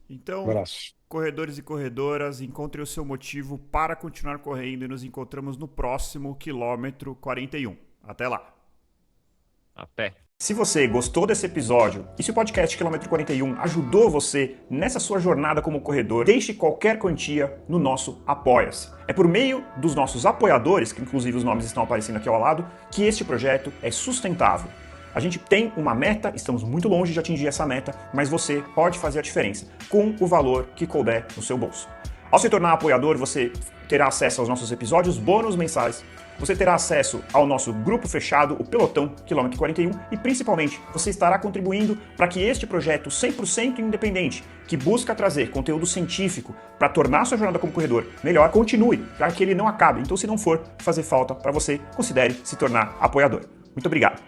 Então, abraço. Corredores e corredoras, encontrem o seu motivo para continuar correndo e nos encontramos no próximo quilômetro 41. Até lá. Até. Se você gostou desse episódio e se o podcast Quilômetro 41 ajudou você nessa sua jornada como corredor, deixe qualquer quantia no nosso Apoia-se. É por meio dos nossos apoiadores, que inclusive os nomes estão aparecendo aqui ao lado, que este projeto é sustentável. A gente tem uma meta, estamos muito longe de atingir essa meta, mas você pode fazer a diferença com o valor que couber no seu bolso. Ao se tornar apoiador, você terá acesso aos nossos episódios bônus mensais, você terá acesso ao nosso grupo fechado, o Pelotão Quilômetro 41, e principalmente você estará contribuindo para que este projeto 100% independente, que busca trazer conteúdo científico para tornar sua jornada como corredor melhor, continue, para que ele não acabe. Então, se não for fazer falta para você, considere se tornar apoiador. Muito obrigado.